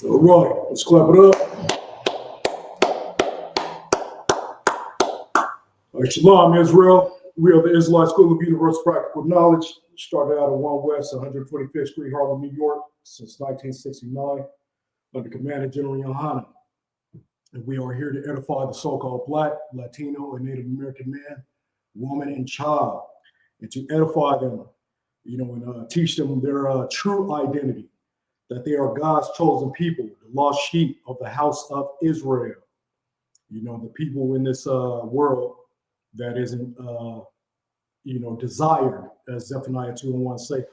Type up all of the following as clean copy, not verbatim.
All right, let's clap it up. All right, Shalom, Israel. We are the Israelite School of Universal Practical Knowledge. Started out at 1 West, 125th Street, Harlem, New York, since 1969, under Commander General Yohanan. And we are here to edify the so-called Black, Latino, and Native American man, woman, and child, and to edify them, and teach them their true identity, that they are God's chosen people, the lost sheep of the house of Israel. The people in this world that isn't, desired, as Zephaniah 2:1 say,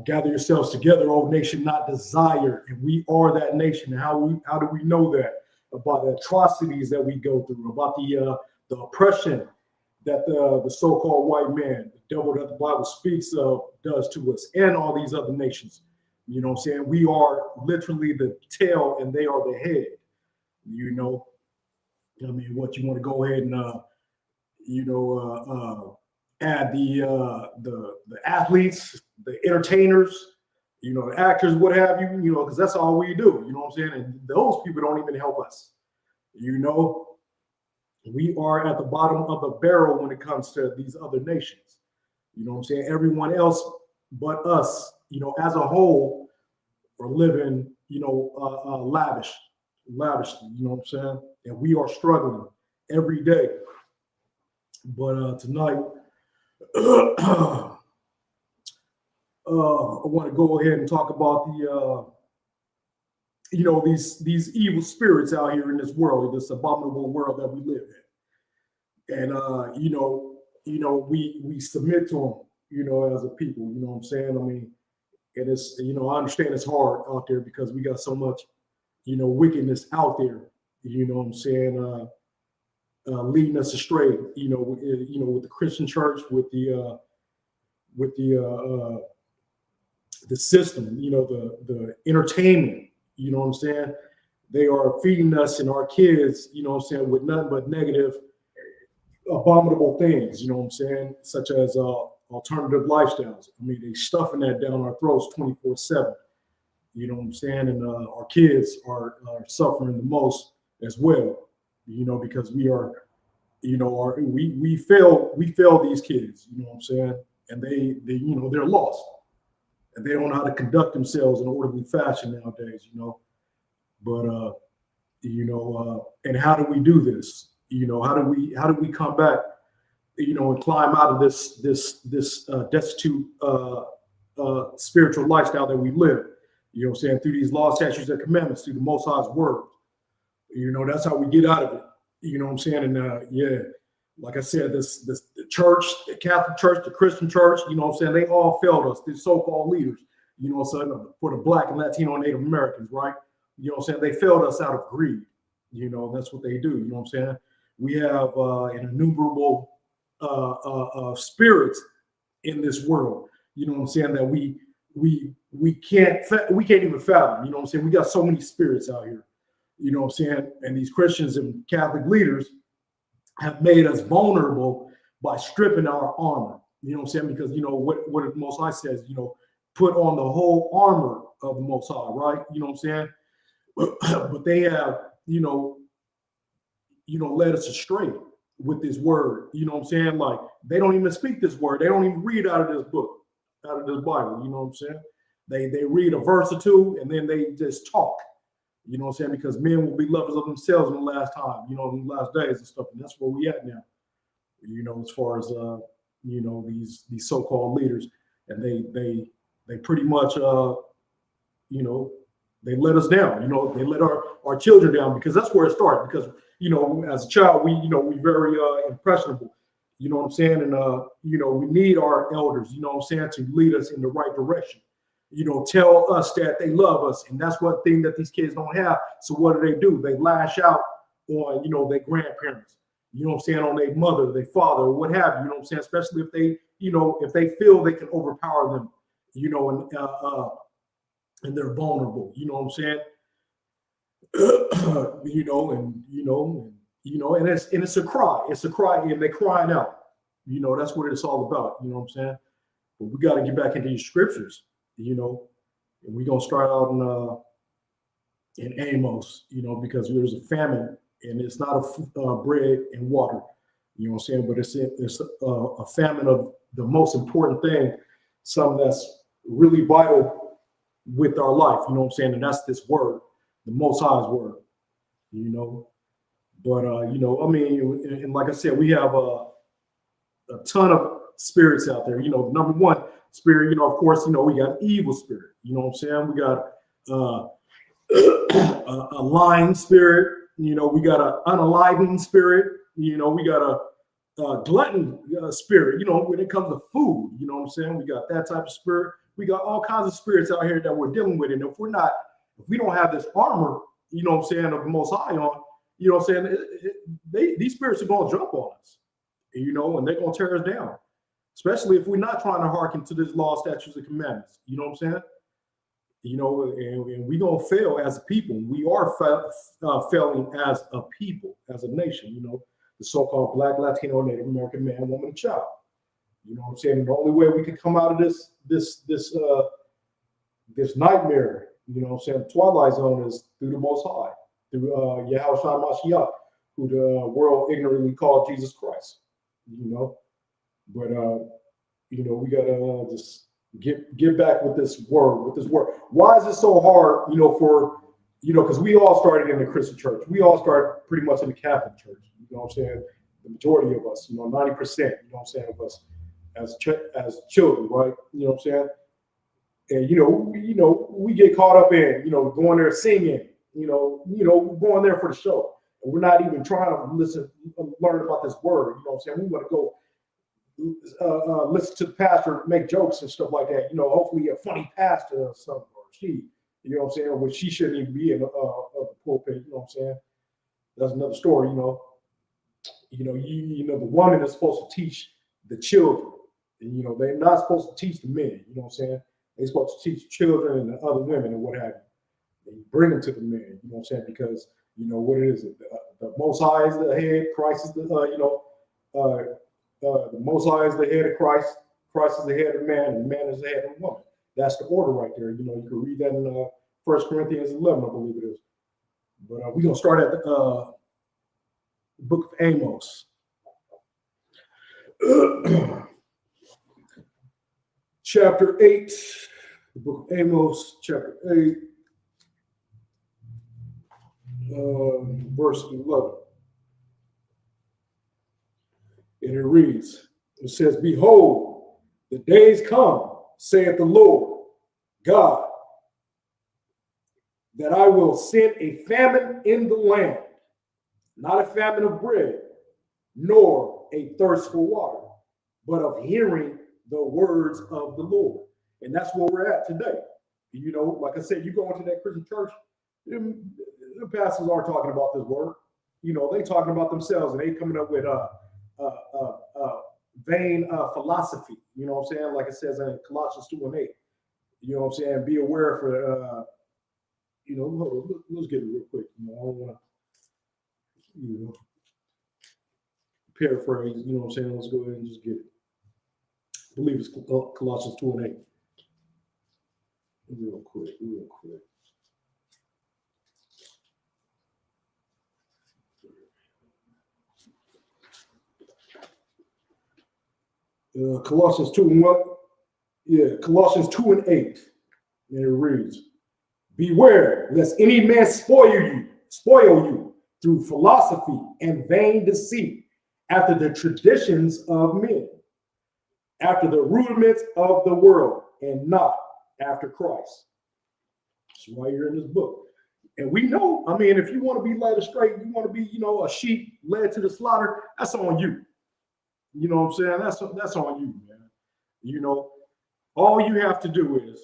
gather yourselves together, O nation not desired. And we are that nation. And how do we know that? About the atrocities that we go through, about the oppression that the so-called white man, the devil that the Bible speaks of, does to us and all these other nations. You know what I'm saying? We are literally the tail and they are the head. What you want to go ahead and add the athletes, the entertainers, the actors, what have you, because that's all we do. You know what I'm saying? And those people don't even help us. We are at the bottom of the barrel when it comes to these other nations. You know what I'm saying? Everyone else but us, as a whole, are living, lavishly, you know what I'm saying? And we are struggling every day. But tonight, I want to go ahead and talk about these evil spirits out here in this world, this abominable world that we live in. And we submit to them, as a people, you know what I'm saying? I mean, and it's, I understand it's hard out there because we got so much, wickedness out there, you know what I'm saying? Leading us astray, with the Christian church, with the system, the entertainment, you know what I'm saying? They are feeding us and our kids, you know what I'm saying, with nothing but negative, abominable things, you know what I'm saying, such as alternative lifestyles. I mean, they stuffing that down our throats 24/7, you know what I'm saying? And our kids are suffering the most as well, because we are, we fail these kids, you know what I'm saying? And they they're lost. And they don't know how to conduct themselves in an orderly fashion nowadays, But and how do we do this? How do we come back, and climb out of this destitute spiritual lifestyle that we live? You know what I'm saying? Through these laws, statutes, and commandments, through the Most High's word. That's how we get out of it. You know what I'm saying? And like I said, the church, the Catholic Church, the Christian Church, you know what I'm saying? They all failed us, these so-called leaders, you know what I'm saying, for the Black and Latino and Native Americans, right? You know what I'm saying? They failed us out of greed. That's what they do. You know what I'm saying? We have an innumerable spirits in this world. You know what I'm saying? That we can't even fathom. You know what I'm saying? We got so many spirits out here. You know what I'm saying? And these Christians and Catholic leaders have made us vulnerable by stripping our armor. You know what I'm saying? Because what the Most High says, put on the whole armor of the Most High, right? You know what I'm saying? But they have, led us astray. with this word. You know what I'm saying? Like they don't even speak this word. They don't even read out of this book, out of this Bible. You know what I'm saying? They read a verse or two and then they just talk. You know what I'm saying? Because men will be lovers of themselves in the last time, you know, in the last days and stuff. And that's where we at now. You know, as far as you know, these so-called leaders, and they pretty much you know, they let us down. You know, they let our children down, because that's where it started. Because you know, as a child, we very impressionable. You know what I'm saying? And you know, we need our elders, you know what I'm saying, to lead us in the right direction. You know, tell us that they love us, and that's one thing that these kids don't have. So what do? They lash out on, you know, their grandparents. You know what I'm saying, on their mother, their father, or what have you. You know what I'm saying? Especially if they, you know, if they feel they can overpower them, you know, and they're vulnerable. You know what I'm saying? You know, and it's a cry. It's a cry, and they're crying out. You know, that's what it's all about. You know what I'm saying? But we got to get back into these scriptures. You know, and we're gonna start out in Amos. You know, because there's a famine, and it's not a bread and water. You know what I'm saying? But it's a famine of the most important thing, something that's really vital with our life. You know what I'm saying? And that's this word, the Most High's word. You know, but you know, I mean, and like I said, we have a ton of spirits out there. You know, number one spirit, you know, of course, you know, we got evil spirit. You know what I'm saying? We got a lying spirit. You know, we got an unaliving spirit. You know, we got a glutton spirit. You know, when it comes to food, you know what I'm saying? We got that type of spirit. We got all kinds of spirits out here that we're dealing with. And if we don't have this armor, you know what I'm saying, of the Most High on, you know what I'm saying, these spirits are going to jump on us, you know, and they're going to tear us down, especially if we're not trying to hearken to this law, statutes, and commandments. You know what I'm saying? You know, and we're going to fail as a people. We are failing as a people, as a nation, you know, the so-called Black, Latino, Native American man, woman, and child. You know what I'm saying? And the only way we can come out of this nightmare, you know what I'm saying, Twilight Zone, is through the Most High, through Yahushua Mashiach, who the world ignorantly called Jesus Christ, you know. But, you know, we got to just get back with this word, Why is it so hard, you know, for, you know, because we all started in the Christian church. We all started pretty much in the Catholic church, you know what I'm saying? The majority of us, you know, 90%, you know what I'm saying, of us as children, right? You know what I'm saying? And you know, we get caught up in, you know, going there singing, you know, going there for the show. And we're not even trying to learn about this word, you know what I'm saying? We want to go listen to the pastor make jokes and stuff like that. You know, hopefully a funny pastor or something, or she, you know what I'm saying, which she shouldn't even be in the pulpit, you know what I'm saying? That's another story, you know. You know, the woman is supposed to teach the children. And, you know, they're not supposed to teach the men, you know what I'm saying? They're supposed to teach children and the other women and what have you. And bring them to the men, you know what I'm saying? Because, you know, what it is, the Most High is the head, Christ is the, you know, the Most High is the head of Christ, Christ is the head of man, and man is the head of the woman. That's the order right there. You know, you can read that in 1 Corinthians 11, I believe it is. But we're going to start at the book of Amos. Chapter 8, the book of Amos, chapter 8, verse 11. And it reads, it says, "Behold, the days come, saith the Lord God, that I will send a famine in the land, not a famine of bread, nor a thirst for water, but of hearing the words of the Lord." And that's where we're at today. You know, like I said, you go into that Christian church, the pastors aren't talking about this word. You know, they talking about themselves, and they coming up with vain philosophy. You know what I'm saying? Like it says in Colossians 2:8. You know what I'm saying? Be aware for, you know, hold on, let's get it real quick. You know, I don't want to, you know, paraphrase. You know what I'm saying? Let's go ahead and just get it. I believe it's Colossians 2:8. Real quick. Colossians 2 and what? Yeah, Colossians 2 and 8. And it reads, beware lest any man spoil you through philosophy and vain deceit, after the traditions of men, after the rudiments of the world, and not after Christ. That's why you're in this book. And we know, I mean, if you want to be led astray, you want to be, a sheep led to the slaughter, that's on you. You know what I'm saying? That's on you, man. All you have to do is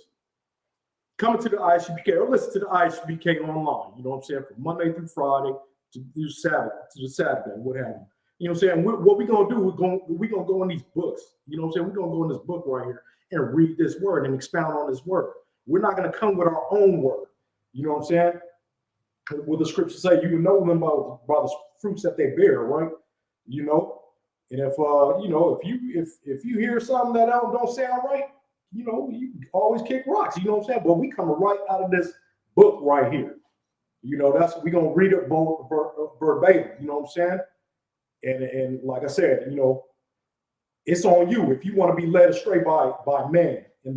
come to the ISUPK or listen to the ISUPK online. You know what I'm saying? From Monday through Friday to the Saturday, what have you. You know what I'm saying? What we're going to do, we're going to go in these books. You know what I'm saying? We're going to go in this book right here and read this word and expound on this word. We're not going to come with our own word. You know what I'm saying? What the scriptures say, you know them by the fruits that they bear, right? And if you hear something that don't sound right, you always kick rocks. You know what I'm saying? But we coming right out of this book right here. We're gonna read it verbatim. You know what I'm saying? And like I said, it's on you if you want to be led astray by man and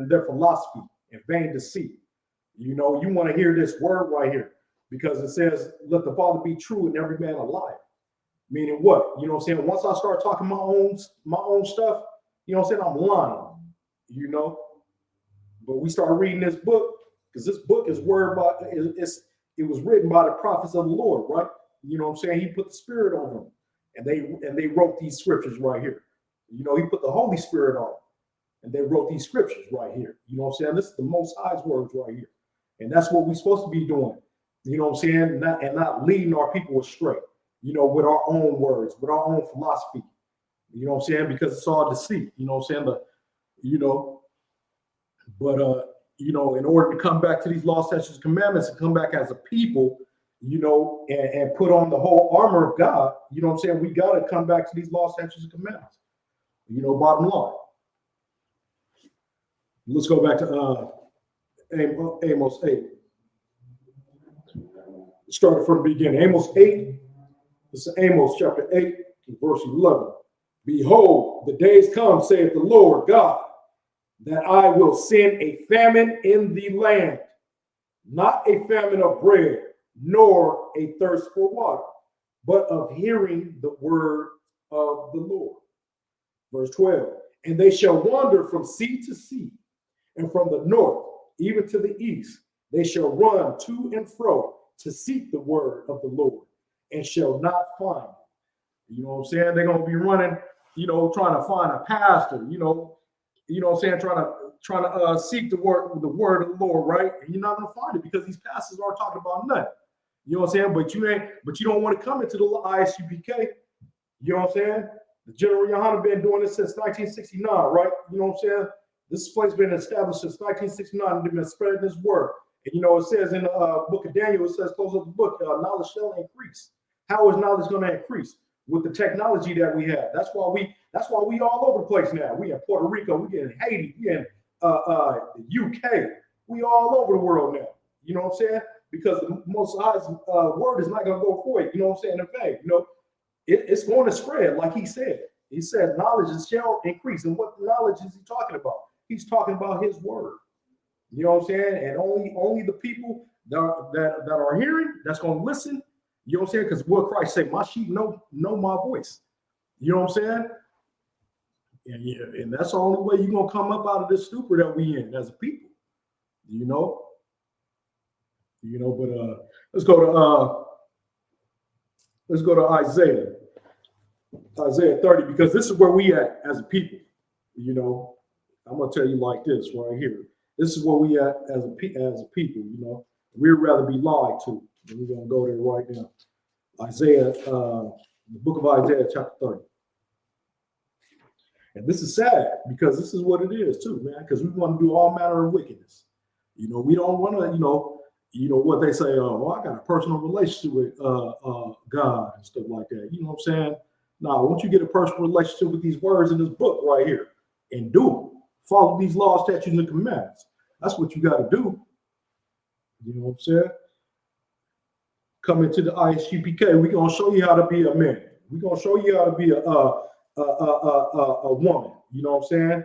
their philosophy and vain deceit. You want to hear this word right here because it says, "Let the Father be true and every man a liar." Meaning what? You know what I'm saying? Once I start talking my own stuff, you know what I'm saying? I'm lying. But we start reading this book because this book is it was written by the prophets of the Lord, right? You know what I'm saying? He put the Spirit on them, and they wrote these scriptures right here. He put the Holy Spirit on them, and they wrote these scriptures right here. You know what I'm saying? This is the Most High's words right here, and that's what we're supposed to be doing. You know what I'm saying? Not leading our people astray. With our own words, with our own philosophy. You know what I'm saying? Because it's all deceit. You know what I'm saying? In order to come back to these law, statutes, and commandments and come back as a people, and put on the whole armor of God, you know what I'm saying? We got to come back to these law, statutes, and commandments. Bottom line. Let's go back to Amos 8. Started from the beginning. Amos 8. This is Amos chapter 8, verse 11. Behold, the days come, saith the Lord God, that I will send a famine in the land, not a famine of bread, nor a thirst for water, but of hearing the word of the Lord. Verse 12. And they shall wander from sea to sea, and from the north even to the east. They shall run to and fro to seek the word of the Lord, and shall not find it. You know what I'm saying? They're gonna be running, trying to find a pastor, what I'm saying, trying to seek the word of the Lord, right? And you're not gonna find it because these pastors aren't talking about nothing. You know what I'm saying? But you don't want to come into the ISUPK. You know what I'm saying? The General Yohana been doing this since 1969, right? You know what I'm saying? This place been established since 1969. They've been spreading this word. And it says in the book of Daniel, it says, close up the book, knowledge shall increase. How is knowledge going to increase? With the technology that we have. That's why we all over the place now. We in Puerto Rico, we in Haiti, we in the UK, we all over the world now. You know what I'm saying? Because the Most High's word is not going to go for it. You know what I'm saying? In fact, it's going to spread, like he said. He said, knowledge shall increase. And what knowledge is he talking about? He's talking about his word. You know what I'm saying? And only the people that are hearing, that's going to listen. You know what I'm saying? Because what Christ said, my sheep know my voice. You know what I'm saying? And that's the only way you're going to come up out of this stupor that we in as a people. But let's go to Isaiah 30, because this is where we at as a people. I'm gonna tell you like this right here. This is where we at as a people. We'd rather be lied to. And we're gonna go there right now. Isaiah, the book of Isaiah, chapter 30. And this is sad because this is what it is too, man. Because we want to do all manner of wickedness. We don't want to, what they say. I got a personal relationship with God and stuff like that. You know what I'm saying? Now, once you get a personal relationship with these words in this book right here, and do them, follow these laws, statutes, and commandments. That's what you got to do. You know what I'm saying? Come into the ISUPK. We're gonna show you how to be a man. We're gonna show you how to be a a woman, you know what I'm saying?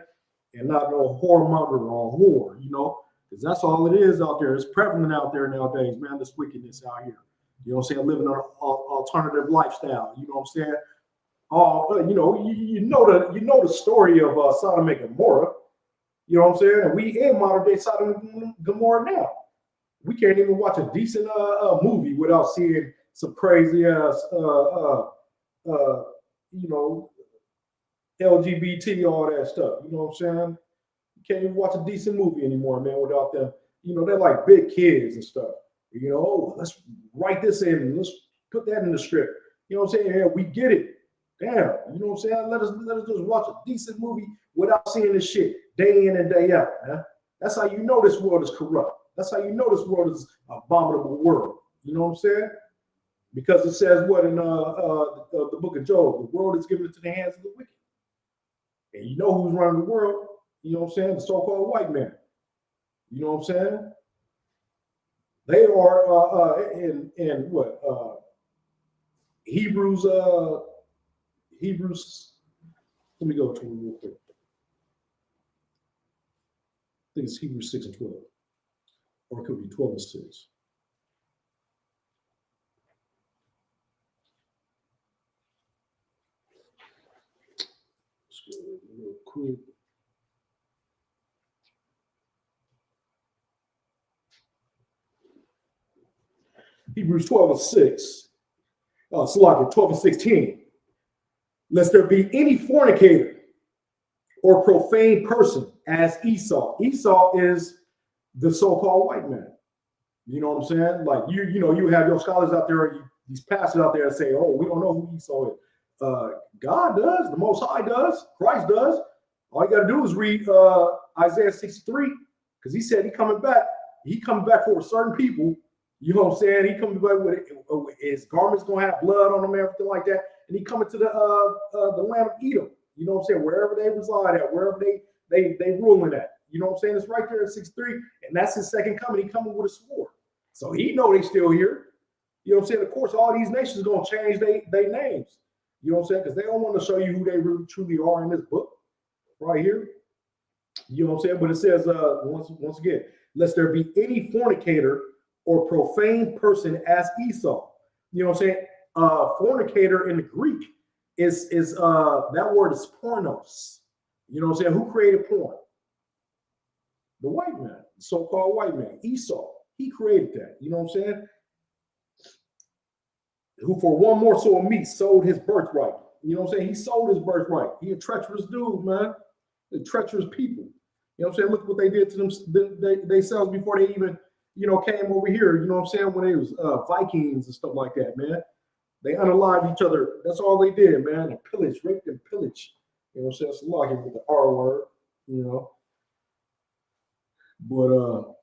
And not no whoremonger or whore, you know, because that's all it is out there. It's prevalent out there nowadays, man, this wickedness out here. You know what I'm saying? Living an alternative lifestyle, you know what I'm saying? You know the story of Sodom and Gomorrah, you know what I'm saying? And we in modern day Sodom and Gomorrah now. We can't even watch a decent movie without seeing some crazy ass, you know, LGBT, all that stuff. You know what I'm saying? You can't even watch a decent movie anymore, man, without them. You know, they're like big kids and stuff. You know, oh, let's write this in. Let's put that in the script. You know what I'm saying? Yeah, we get it. Damn. You know what I'm saying? Let us just watch a decent movie without seeing this shit day in and day out, man. That's how you know this world is corrupt. That's how you know this world is an abominable world. You know what I'm saying? Because it says what in the book of Job, the world is given into the hands of the wicked. And you know who's running the world? You know what I'm saying? The so-called white man. You know what I'm saying? They are in what Hebrews. Let me go to it real quick. I think it's Hebrews 6 and 12, or it could be 12 and 6. Let's go real quick. Hebrews 12 and 6. Salaki 12 and 16. Lest there be any fornicator or profane person as Esau. Esau is the so-called white man. You know what I'm saying? Like you know, you have your scholars out there, these pastors out there that say, "Oh, we don't know who Esau is." God does. The Most High does. Christ does. All you got to do is read Isaiah 63, because he said he coming back. He coming back for certain people. You know what I'm saying? He coming back with his garments gonna have blood on them, everything like that. And he coming to the land of Edom. You know what I'm saying? Wherever they reside at, wherever they ruling at. You know what I'm saying? It's right there in 6:3, and that's his second coming. He coming with a sword. So he know they still here. You know what I'm saying? Of course, all these nations gonna change their names. You know what I'm saying? Because they don't want to show you who they really truly are in this book right here. You know what I'm saying? But it says once again, lest there be any fornicator or profane person as Esau. You know what I'm saying? Fornicator in the Greek is that word is pornos. You know what I'm saying? Who created porn? The white man, the so-called white man, Esau. He created that. You know what I'm saying? Who for one morsel of meat sold his birthright. You know what I'm saying? He sold his birthright. He a treacherous dude, man. The treacherous people. You know what I'm saying? Look what they did to them themselves before they even, you know, came over here. You know what I'm saying? When they was Vikings and stuff like that, man. They unalived each other. That's all they did, man. And pillage, raped and pillage. You know what I'm saying? It's logging with the R word, you know. But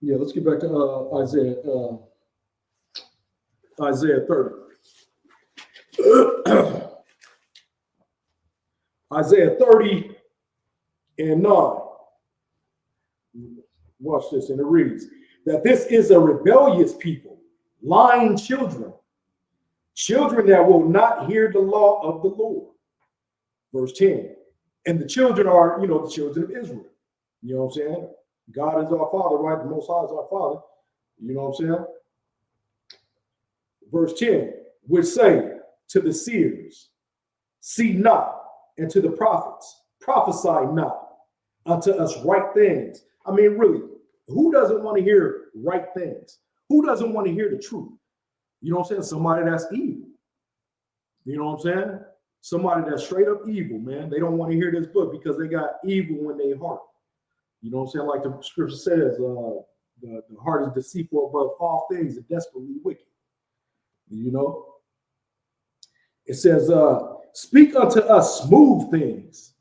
yeah, let's get back to Isaiah 30. Isaiah 30 and 9. Watch this, and it reads that this is a rebellious people, lying children that will not hear the law of the Lord. Verse 10. And the children are, you know, the children of Israel. You know what I'm saying? God is our Father, right? The Most High is our Father. You know what I'm saying? Verse 10, which say to the seers, see not, and to the prophets, prophesy not unto us right things. I mean, really, who doesn't want to hear right things? Who doesn't want to hear the truth? You know what I'm saying? Somebody that's evil. You know what I'm saying? Somebody that's straight up evil, man. They don't want to hear this book because they got evil in their heart. You know what I'm saying? Like the scripture says, the heart is deceitful above all things and desperately wicked. You know? It says, speak unto us smooth things,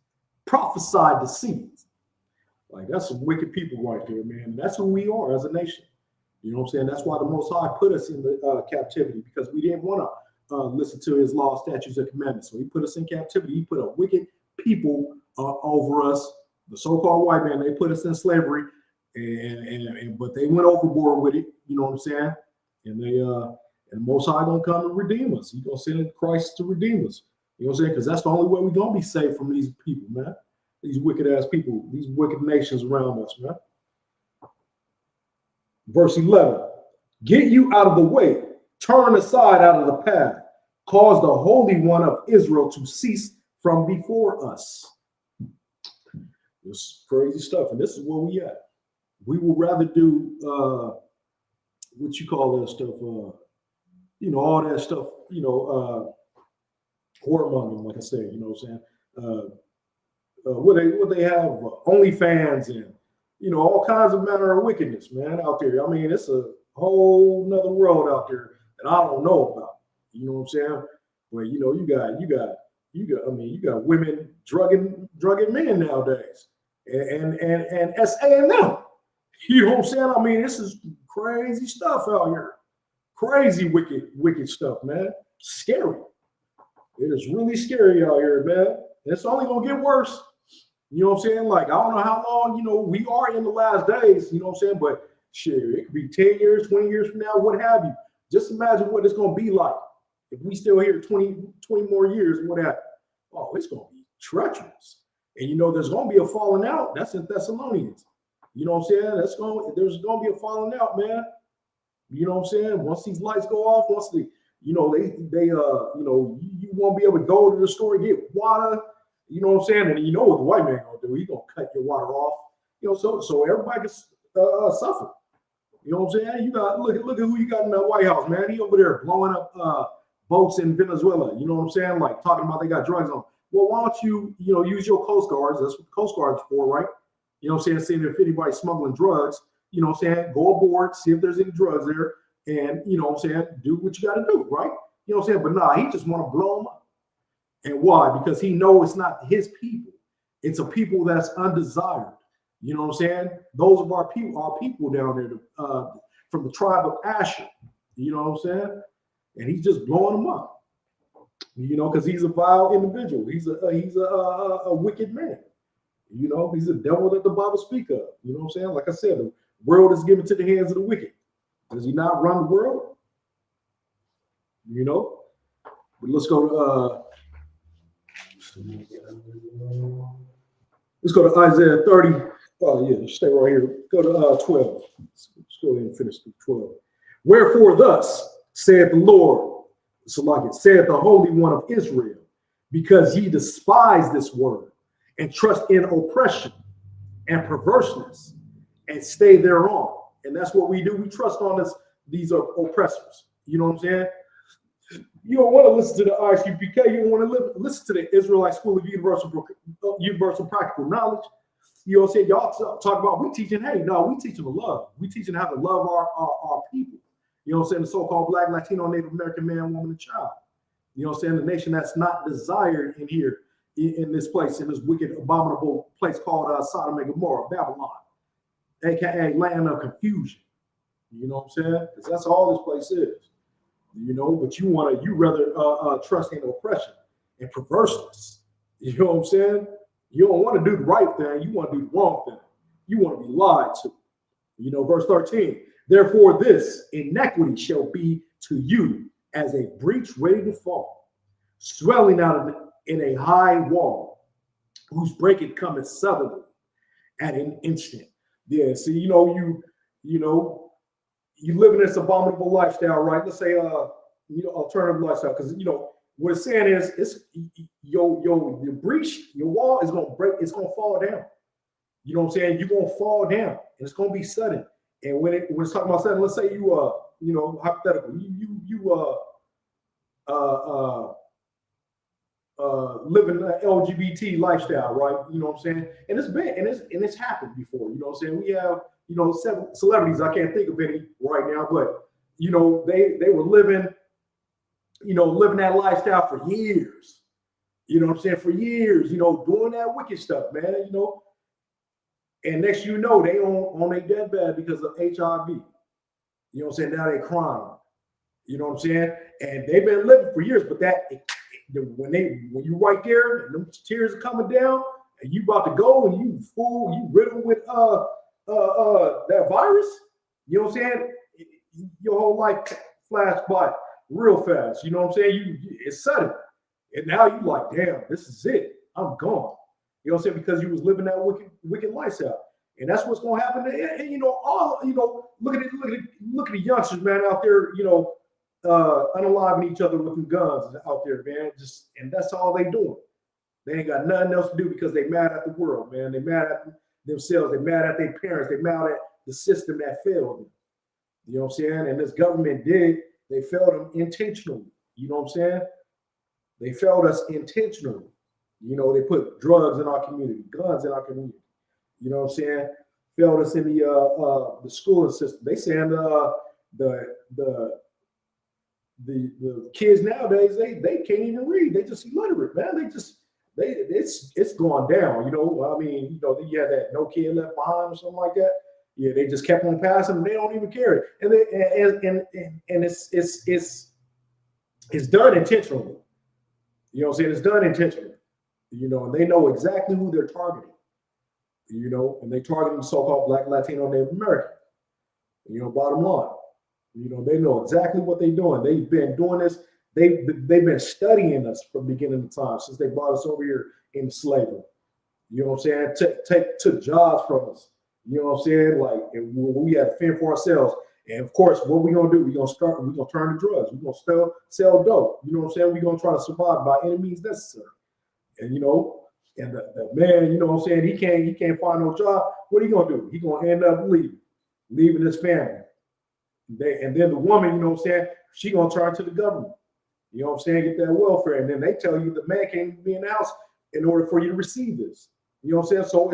prophesy deceit. Like, that's some wicked people right there, man. That's who we are as a nation. You know what I'm saying? That's why the Most High put us in the captivity, because we didn't want to listen to his law, statutes, and commandments. So he put us in captivity. He put a wicked people over us, the so-called white man. They put us in slavery, but they went overboard with it. You know what I'm saying? And they and the Most High gonna come and redeem us. He's gonna send Christ to redeem us. You know what I'm saying? Because that's the only way we're going to be saved from these people, man. These wicked ass people, these wicked nations around us, man. Verse 11, get you out of the way, turn aside out of the path, cause the Holy One of Israel to cease from before us. This crazy stuff, and this is where we at. We will rather do what you call that stuff, all that stuff, whoremongering, like I said, you know what I'm saying? What they have, OnlyFans and all kinds of manner of wickedness, man, out there. I mean, it's a whole nother world out there that I don't know about. You know what I'm saying? Well, you got women drugging men nowadays, and SAing them. You know what I'm saying? I mean, this is crazy stuff out here. Crazy wicked stuff, man. Scary. It is really scary out here, man. It's only gonna get worse. You know what I'm saying? Like, I don't know how long, we are in the last days, you know what I'm saying? But shit, it could be 10 years, 20 years from now, what have you. Just imagine what it's gonna be like if we still here 20 more years and what have you. Oh, it's gonna be treacherous. And there's gonna be a falling out. That's in Thessalonians. You know what I'm saying? There's gonna be a falling out, man. You know what I'm saying? Once these lights go off, once you won't be able to go to the store and get water. You know what I'm saying? And you know what the white man gonna do? He's gonna cut your water off. So everybody can suffer. You know what I'm saying? You got look at who you got in the White House, man. He over there blowing up boats in Venezuela. You know what I'm saying? Like talking about they got drugs on. Well, why don't you use your Coast Guards? That's what the Coast Guard's for, right? You know what I'm saying? Seeing if anybody's smuggling drugs. You know what I'm saying? Go aboard, see if there's any drugs there, and you know what I'm saying? Do what you got to do, right? You know what I'm saying? But nah, he just want to blow them up. And why? Because he knows it's not his people. It's a people that's undesired. You know what I'm saying? Those of our people down there from the tribe of Asher. You know what I'm saying? And he's just blowing them up. Because he's a vile individual. He's a wicked man. He's a devil that the Bible speak of. You know what I'm saying? Like I said, the world is given to the hands of the wicked. Does he not run the world? But let's go to Isaiah 30. Oh yeah, stay right here. Go to 12. Let's go ahead and finish through 12. Wherefore thus saith the Lord, saith the Holy One of Israel, because ye despise this word and trust in oppression and perverseness and stay thereon. And that's what we do. We trust on these oppressors. You know what I'm saying? You don't want to listen to the ICPK. You don't want to listen to the Israelite School of Universal Practical Knowledge. You know what I'm saying? Y'all talk about we teaching to love. We teaching how to love our people. You know what I'm saying? The so-called Black, Latino, Native American man, woman, and child. You know what I'm saying? The nation that's not desired in here, in this place, in this wicked, abominable place called Sodom and Gomorrah, Babylon, aka land of confusion. You know what I'm saying? Because that's all this place is. But you rather trust in oppression and perverseness. You know what I'm saying? You don't want to do the right thing. You want to do the wrong thing. You want to be lied to. Verse 13. Therefore, this iniquity shall be to you as a breach ready to fall, swelling out in a high wall, whose breaking cometh suddenly at an instant. Yeah, see, you live in this abominable lifestyle, right? Let's say, alternative lifestyle, because what it's saying is, it's your breach, your wall is gonna break. It's gonna fall down. You know what I'm saying? You're gonna fall down, and it's gonna be sudden. And when it's talking about sudden, let's say you hypothetical, living an LGBT lifestyle, right? You know what I'm saying? And it's been, and it's happened before. You know what I'm saying? We have, several celebrities, I can't think of any right now, but they were living that lifestyle for years. You know what I'm saying? For years, doing that wicked stuff, man. And next they on their deathbed because of HIV. You know what I'm saying? Now they crying. You know what I'm saying? And they've been living for years, but when you right there and them tears are coming down and you about to go and you riddled with that virus, you know what I'm saying? Your whole life flashed by real fast. You know what I'm saying? It's sudden. And now you like, damn, this is it. I'm gone. You know what I'm saying? Because you was living that wicked lifestyle. And that's what's gonna happen. And you know, look at the youngsters, man, out there, unaliving each other with them guns out there, man. And that's all they doing. They ain't got nothing else to do because they mad at the world, man. They mad at themselves. They mad at their parents. They mad at the system that failed them. You know what I'm saying? And this government they failed them intentionally. You know what I'm saying? They failed us intentionally. You know, they put drugs in our community, guns in our community. You know what I'm saying? Failed us in the schooling system. They saying the kids nowadays they can't even read. They just illiterate, man. It's going down. You know, I mean, you had that no kid left behind or something like that. Yeah, they just kept on passing them. They don't even care. And it's done intentionally. You know what I'm saying? It's done intentionally. You know, and they know exactly who they're targeting. You know, and they targeting so-called Black, Latino, Native American. You know, bottom line. You know, they know exactly what they're doing. They've been doing this. They've been studying us from beginning of time since they brought us over here into slavery. You know what I'm saying? Took jobs from us. You know what I'm saying? Like, we had to fend for ourselves. And of course, what we gonna do? We're gonna turn to drugs. We're gonna sell dope. You know what I'm saying? We're gonna try to survive by any means necessary. And you know, and the man, you know what I'm saying, he can't find no job. What are you gonna do? He's gonna end up leaving his family. And then the woman, you know what I'm saying, she gonna turn to the government. You know what I'm saying, get that welfare. And then they tell you the man can't be in the house in order for you to receive this. You know what I'm saying? So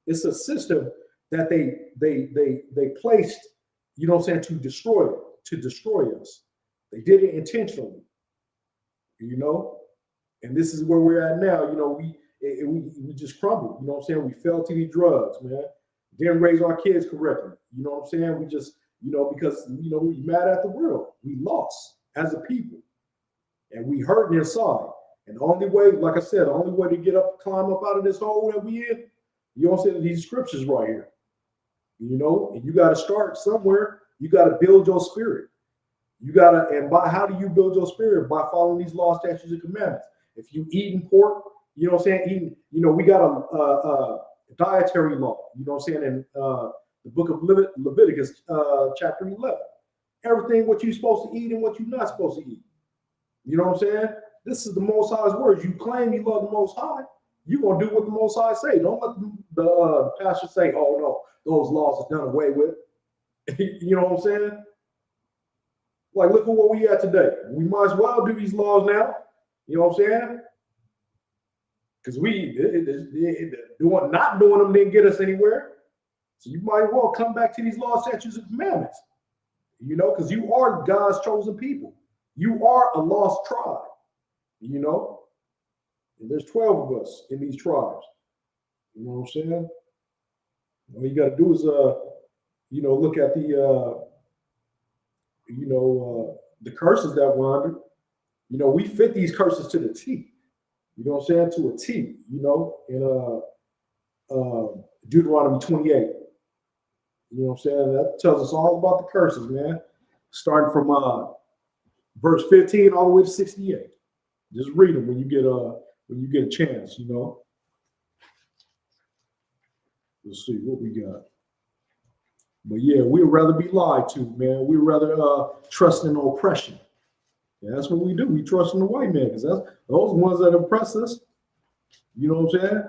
it's a system that they placed, you know what I'm saying, to destroy us. They did it intentionally. You know, and this is where we're at now. You know, we just crumbled. You know what I'm saying? We fell to these drugs, man. Didn't raise our kids correctly. You know what I'm saying? We just, you know, because, you know, we mad at the world. We lost as a people. And we hurting inside. And the only way, like I said, the only way to climb up out of this hole that we in, you know what I'm saying, these scriptures right here. You know, and you got to start somewhere. You got to build your spirit. You got to, and how do you build your spirit? By following these laws, statutes, and commandments. If you eating pork, you know what I'm saying, you know, we got a dietary law, you know what I'm saying, in the book of Leviticus, chapter 11. Everything what you're supposed to eat and what you're not supposed to eat. You know what I'm saying? This is the Most High's words. You claim you love the Most High, you're going to do what the Most High say. Don't let the pastor say, oh, no, those laws are done away with. You know what I'm saying? Like, look at what we at today. We might as well do these laws now. You know what I'm saying? Because not doing them didn't get us anywhere. So you might as well come back to these laws, statutes, and commandments. You know, because you are God's chosen people. You are a lost tribe. You know, and there's 12 of us in these tribes. You know what I'm saying? All you got to do is, you know, look at the curses that we're under. You know, we fit these curses to the T. You know what I'm saying? To a T, you know, in Deuteronomy 28. You know what I'm saying? That tells us all about the curses, man. Starting from verse 15 all the way to 68. Just read them when you get a chance, you know. Let's see what we got. But yeah, we'd rather be lied to, man. We'd rather trust in oppression. Yeah, that's what we do. We trust in the white man because that's those ones that oppress us. You know what I'm saying?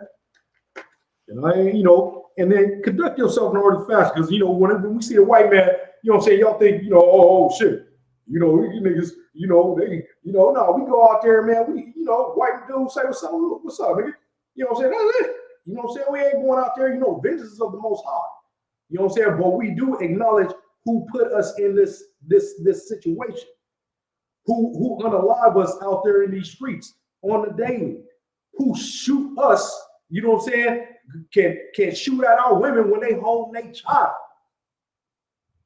And you know, and then conduct yourself in order to fast because, you know, when we see a white man, you know what I'm saying, y'all think, you know, oh shit, you know, you niggas, you know, they, you know, no, we go out there, man, we, you know, white dudes say, what's up, nigga? You know what I'm saying? That's it. You know what I'm saying? We ain't going out there, you know, vengeance is of the Most High. You know what I'm saying? But we do acknowledge who put us in this situation. Who unalive us out there in these streets on the daily, who shoot us, you know what I'm saying, can shoot at our women when they hold their child.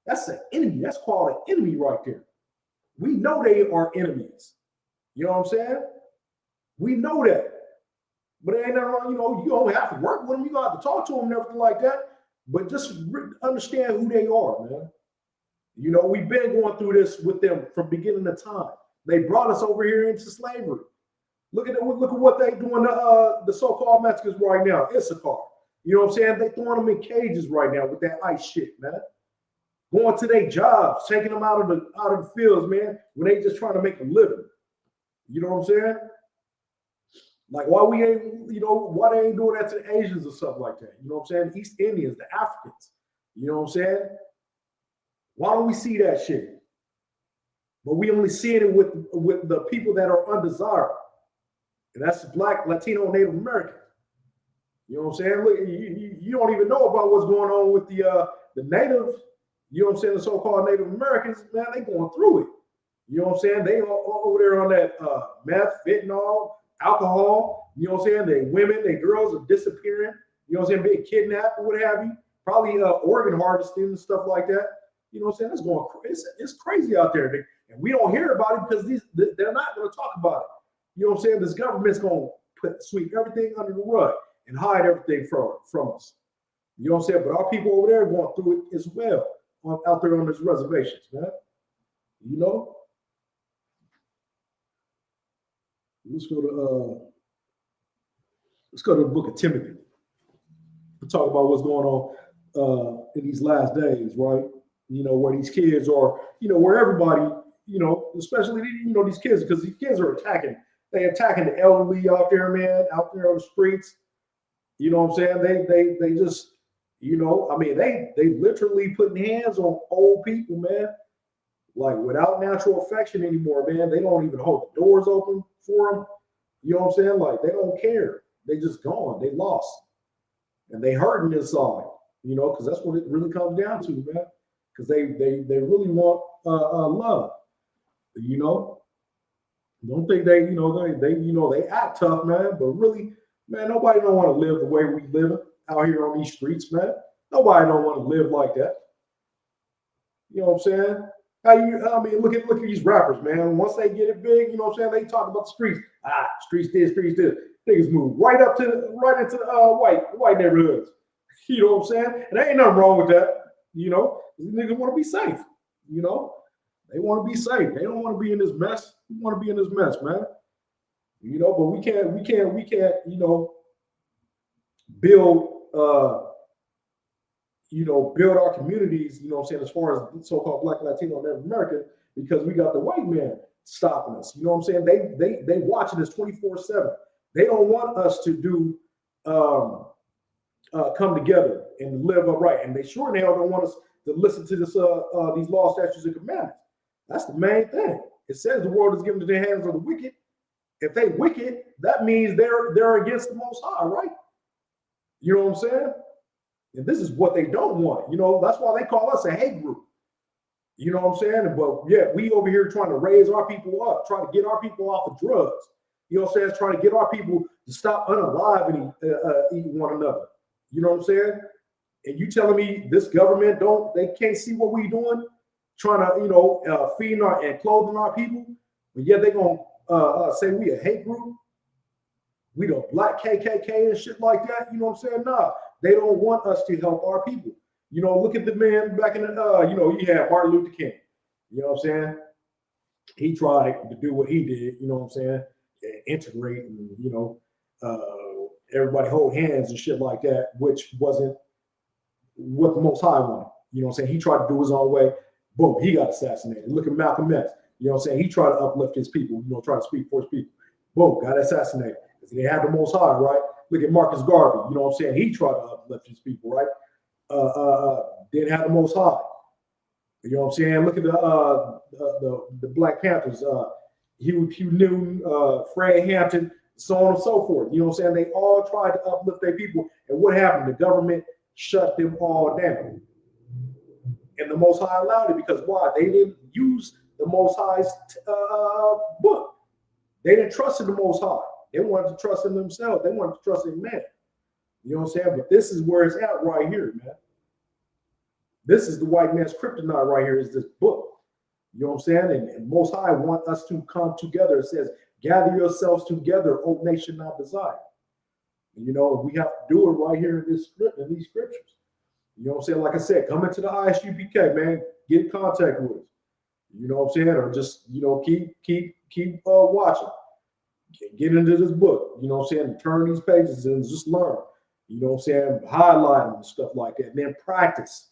That's an enemy. That's called an enemy right there. We know they are enemies. You know what I'm saying? We know that. But it ain't nothing wrong, you know, you don't have to work with them. You don't have to talk to them and everything like that. But just understand who they are, man. You know, we've been going through this with them from beginning of time. They brought us over here into slavery. Look at what they doing to the so-called Mexicans right now. Issachar. You know what I'm saying? They throwing them in cages right now with that ICE shit, man. Going to their jobs, taking them out of the fields, man, when they just trying to make a living. You know what I'm saying? Like why we ain't, why they ain't doing that to the Asians or something like that? You know what I'm saying? East Indians, the Africans. You know what I'm saying? Why don't we see that shit? But we only see it with the people that are undesirable. And that's Black, Latino, Native Americans. You know what I'm saying? Look, you don't even know about what's going on with the natives. You know what I'm saying? The so-called Native Americans, man, they going through it. You know what I'm saying? They all over there on that meth, fentanyl, alcohol. You know what I'm saying? They women, they girls are disappearing. You know what I'm saying? Being kidnapped or what have you. Probably organ harvesting and stuff like that. You know what I'm saying? It's going it's crazy out there. And we don't hear about it because they're not going to talk about it. You know what I'm saying? This government's going to sweep everything under the rug and hide everything from us. You know what I'm saying? But our people over there are going through it as well out there on these reservations, man. You know? Let's go to the book of Timothy. We'll talk about what's going on in these last days, right? You know, where these kids are, where everybody, especially, these kids, because these kids are attacking the elderly out there, man, out there on the streets. You know what I'm saying? They just, they literally putting hands on old people, man, like without natural affection anymore, man. They don't even hold the doors open for them. You know what I'm saying? Like they don't care. They just gone. They lost. And they hurting inside, because that's what it really comes down to, man. Because they really want love, Don't think they act tough, man, but really, man, nobody don't want to live the way we live out here on these streets, man. Nobody don't want to live like that. You know what I'm saying? Look at these rappers, man. Once they get it big, you know what I'm saying? They talk about the streets. Streets this, streets this. Niggas move right into white neighborhoods. You know what I'm saying? And there ain't nothing wrong with that. These niggas want to be safe. They want to be safe. They don't want to be in this mess. We want to be in this mess, man. But we can't, build our communities, as far as so-called Black, Latino, and Native American, because we got the white man stopping us. You know what I'm saying? They watching us 24/7. They don't want us to do come together and live upright, and they sure now don't want us to listen to these laws, statutes, and commandments. That's the main thing. It says the world is given to the hands of the wicked. If they wicked, that means they're against the Most High, right? You know what I'm saying? And this is what they don't want. That's why they call us a hate group. You know what I'm saying? But yeah, we over here trying to raise our people up, trying to get our people off of drugs. You know what I'm saying? Trying to get our people to stop unaliving eating one another. You know what I'm saying? And you telling me this government they can't see what we doing, trying to feeding and clothing our people, but yet they gonna say we a hate group, we the Black KKK and shit like that. You know what I'm saying? Nah, they don't want us to help our people. Look at the man back in the you had Martin Luther King. You know what I'm saying? He tried to do what he did. You know what I'm saying? Integrate and everybody hold hands and shit like that, which wasn't what the Most High wanted. You know what I'm saying? He tried to do his own way. Boom, he got assassinated. Look at Malcolm X. You know what I'm saying? He tried to uplift his people, try to speak for his people. Boom, got assassinated. Because they had the Most High, right? Look at Marcus Garvey. You know what I'm saying? He tried to uplift his people, right? Didn't have the Most High. You know what I'm saying? Look at the Black Panthers. Hugh Newton, Fred Hampton, so on and so forth. You know what I'm saying? They all tried to uplift their people. And what happened? The government shut them all down. And the Most High allowed it because why? They didn't use the Most High's book. They didn't trust in the Most High. They wanted to trust in themselves. They wanted to trust in man. You know what I'm saying? But this is where it's at right here, man. This is the white man's kryptonite right here, is this book. You know what I'm saying? And Most High want us to come together. It says, gather yourselves together, O nation not desire. And, we have to do it right here in these scriptures. You know what I'm saying? Like I said, come into the ISUPK, man. Get in contact with us. You know what I'm saying? Or just, keep watching. Get into this book, you know what I'm saying? Turn these pages and just learn. You know what I'm saying? Highlight them and stuff like that. And then practice.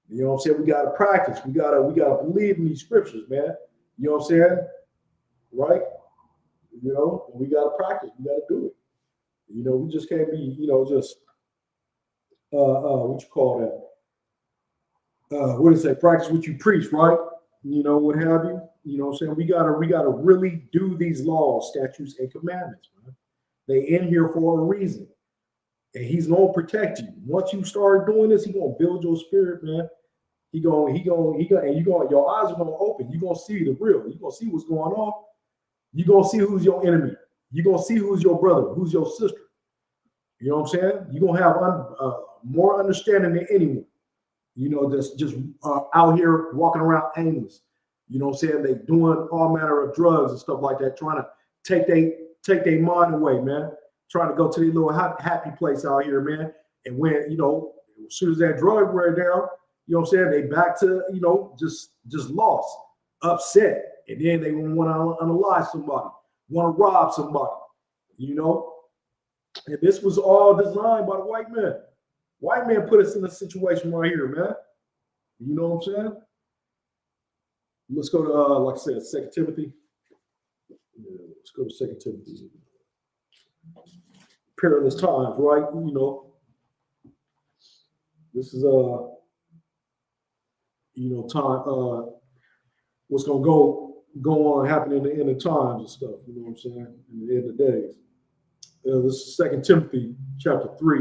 You know what I'm saying? We gotta practice. We gotta believe in these scriptures, man. You know what I'm saying? Right? We gotta practice. We gotta do it. We just can't be, just what you call that? What do you say? Practice what you preach, right? What have you? You know what I'm saying? We gotta really do these laws, statutes, and commandments, man. They in here for a reason. And he's gonna protect you. Once you start doing this, he's gonna build your spirit, man. And your eyes are gonna open. You're gonna see the real. You're gonna see what's going on. You're gonna see who's your enemy. You're gonna see who's your brother, who's your sister. You know what I'm saying? You're gonna have more understanding than anyone. That's just out here walking around aimless. You know what I'm saying? They doing all manner of drugs and stuff like that, trying to take their mind away, man. Trying to go to their little happy place out here, man. And when, as soon as that drug wear down, you know what I'm saying? They back to, just lost, upset. And then they want to unalive somebody, want to rob somebody, And this was all designed by the white man. White man put us in a situation right here, man. You know what I'm saying? Let's go to, like I said, 2 Timothy. Yeah, let's go to 2 Timothy. Perilous times, right? This is time. What's gonna go on happening in the end of times and stuff. You know what I'm saying? In the end of days. This is 2 Timothy chapter 3,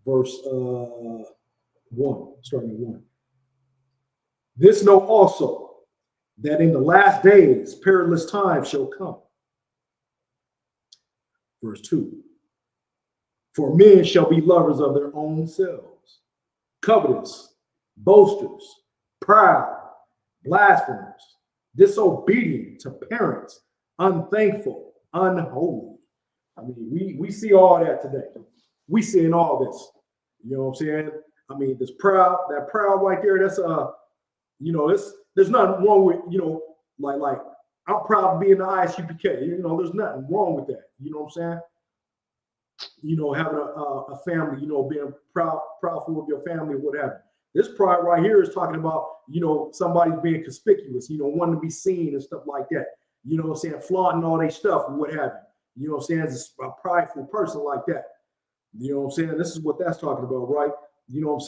verse 1, starting at 1. This know also, that in the last days perilous times shall come. Verse 2. For men shall be lovers of their own selves, covetous, boasters, proud, blasphemers, disobedient to parents, unthankful, unholy. I mean, we see all that today. We seeing all this. You know what I'm saying? I mean, that proud right there, that's there's nothing wrong with, like I'm proud of being the ISUPK. There's nothing wrong with that. You know what I'm saying? Having a family, being proudful of your family or whatever. This pride right here is talking about, somebody being conspicuous, wanting to be seen and stuff like that. You know what I'm saying? Flaunting all their stuff or what have you. You know what I'm saying? As a prideful person like that. You know what I'm saying? This is what that's talking about, right? You know what I'm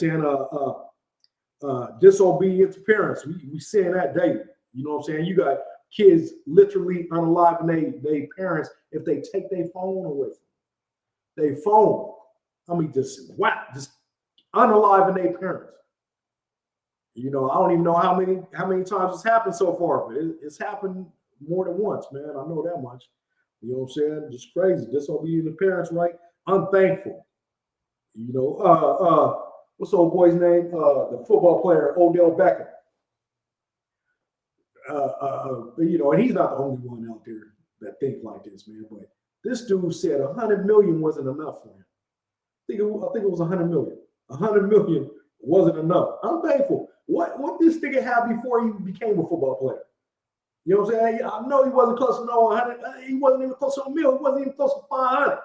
saying? Disobedient to parents. We seeing that daily. You know what I'm saying? You got kids literally unaliving their parents if they take their phone away from them. Their phone. I mean, just unaliving their parents. I don't even know how many times it's happened so far, but it's happened more than once, man. I know that much. You know what I'm saying? Just crazy. Disobedient to parents, right? Unthankful. What's the old boy's name? The football player, Odell Beckham. And he's not the only one out there that think like this, man. But this dude said 100 million wasn't enough for him. I think it was 100 million. 100 million wasn't enough. I'm thankful. What this nigga had before he became a football player? You know what I'm saying? I know he wasn't close to 100. He wasn't even close to a million. He wasn't even close to 500.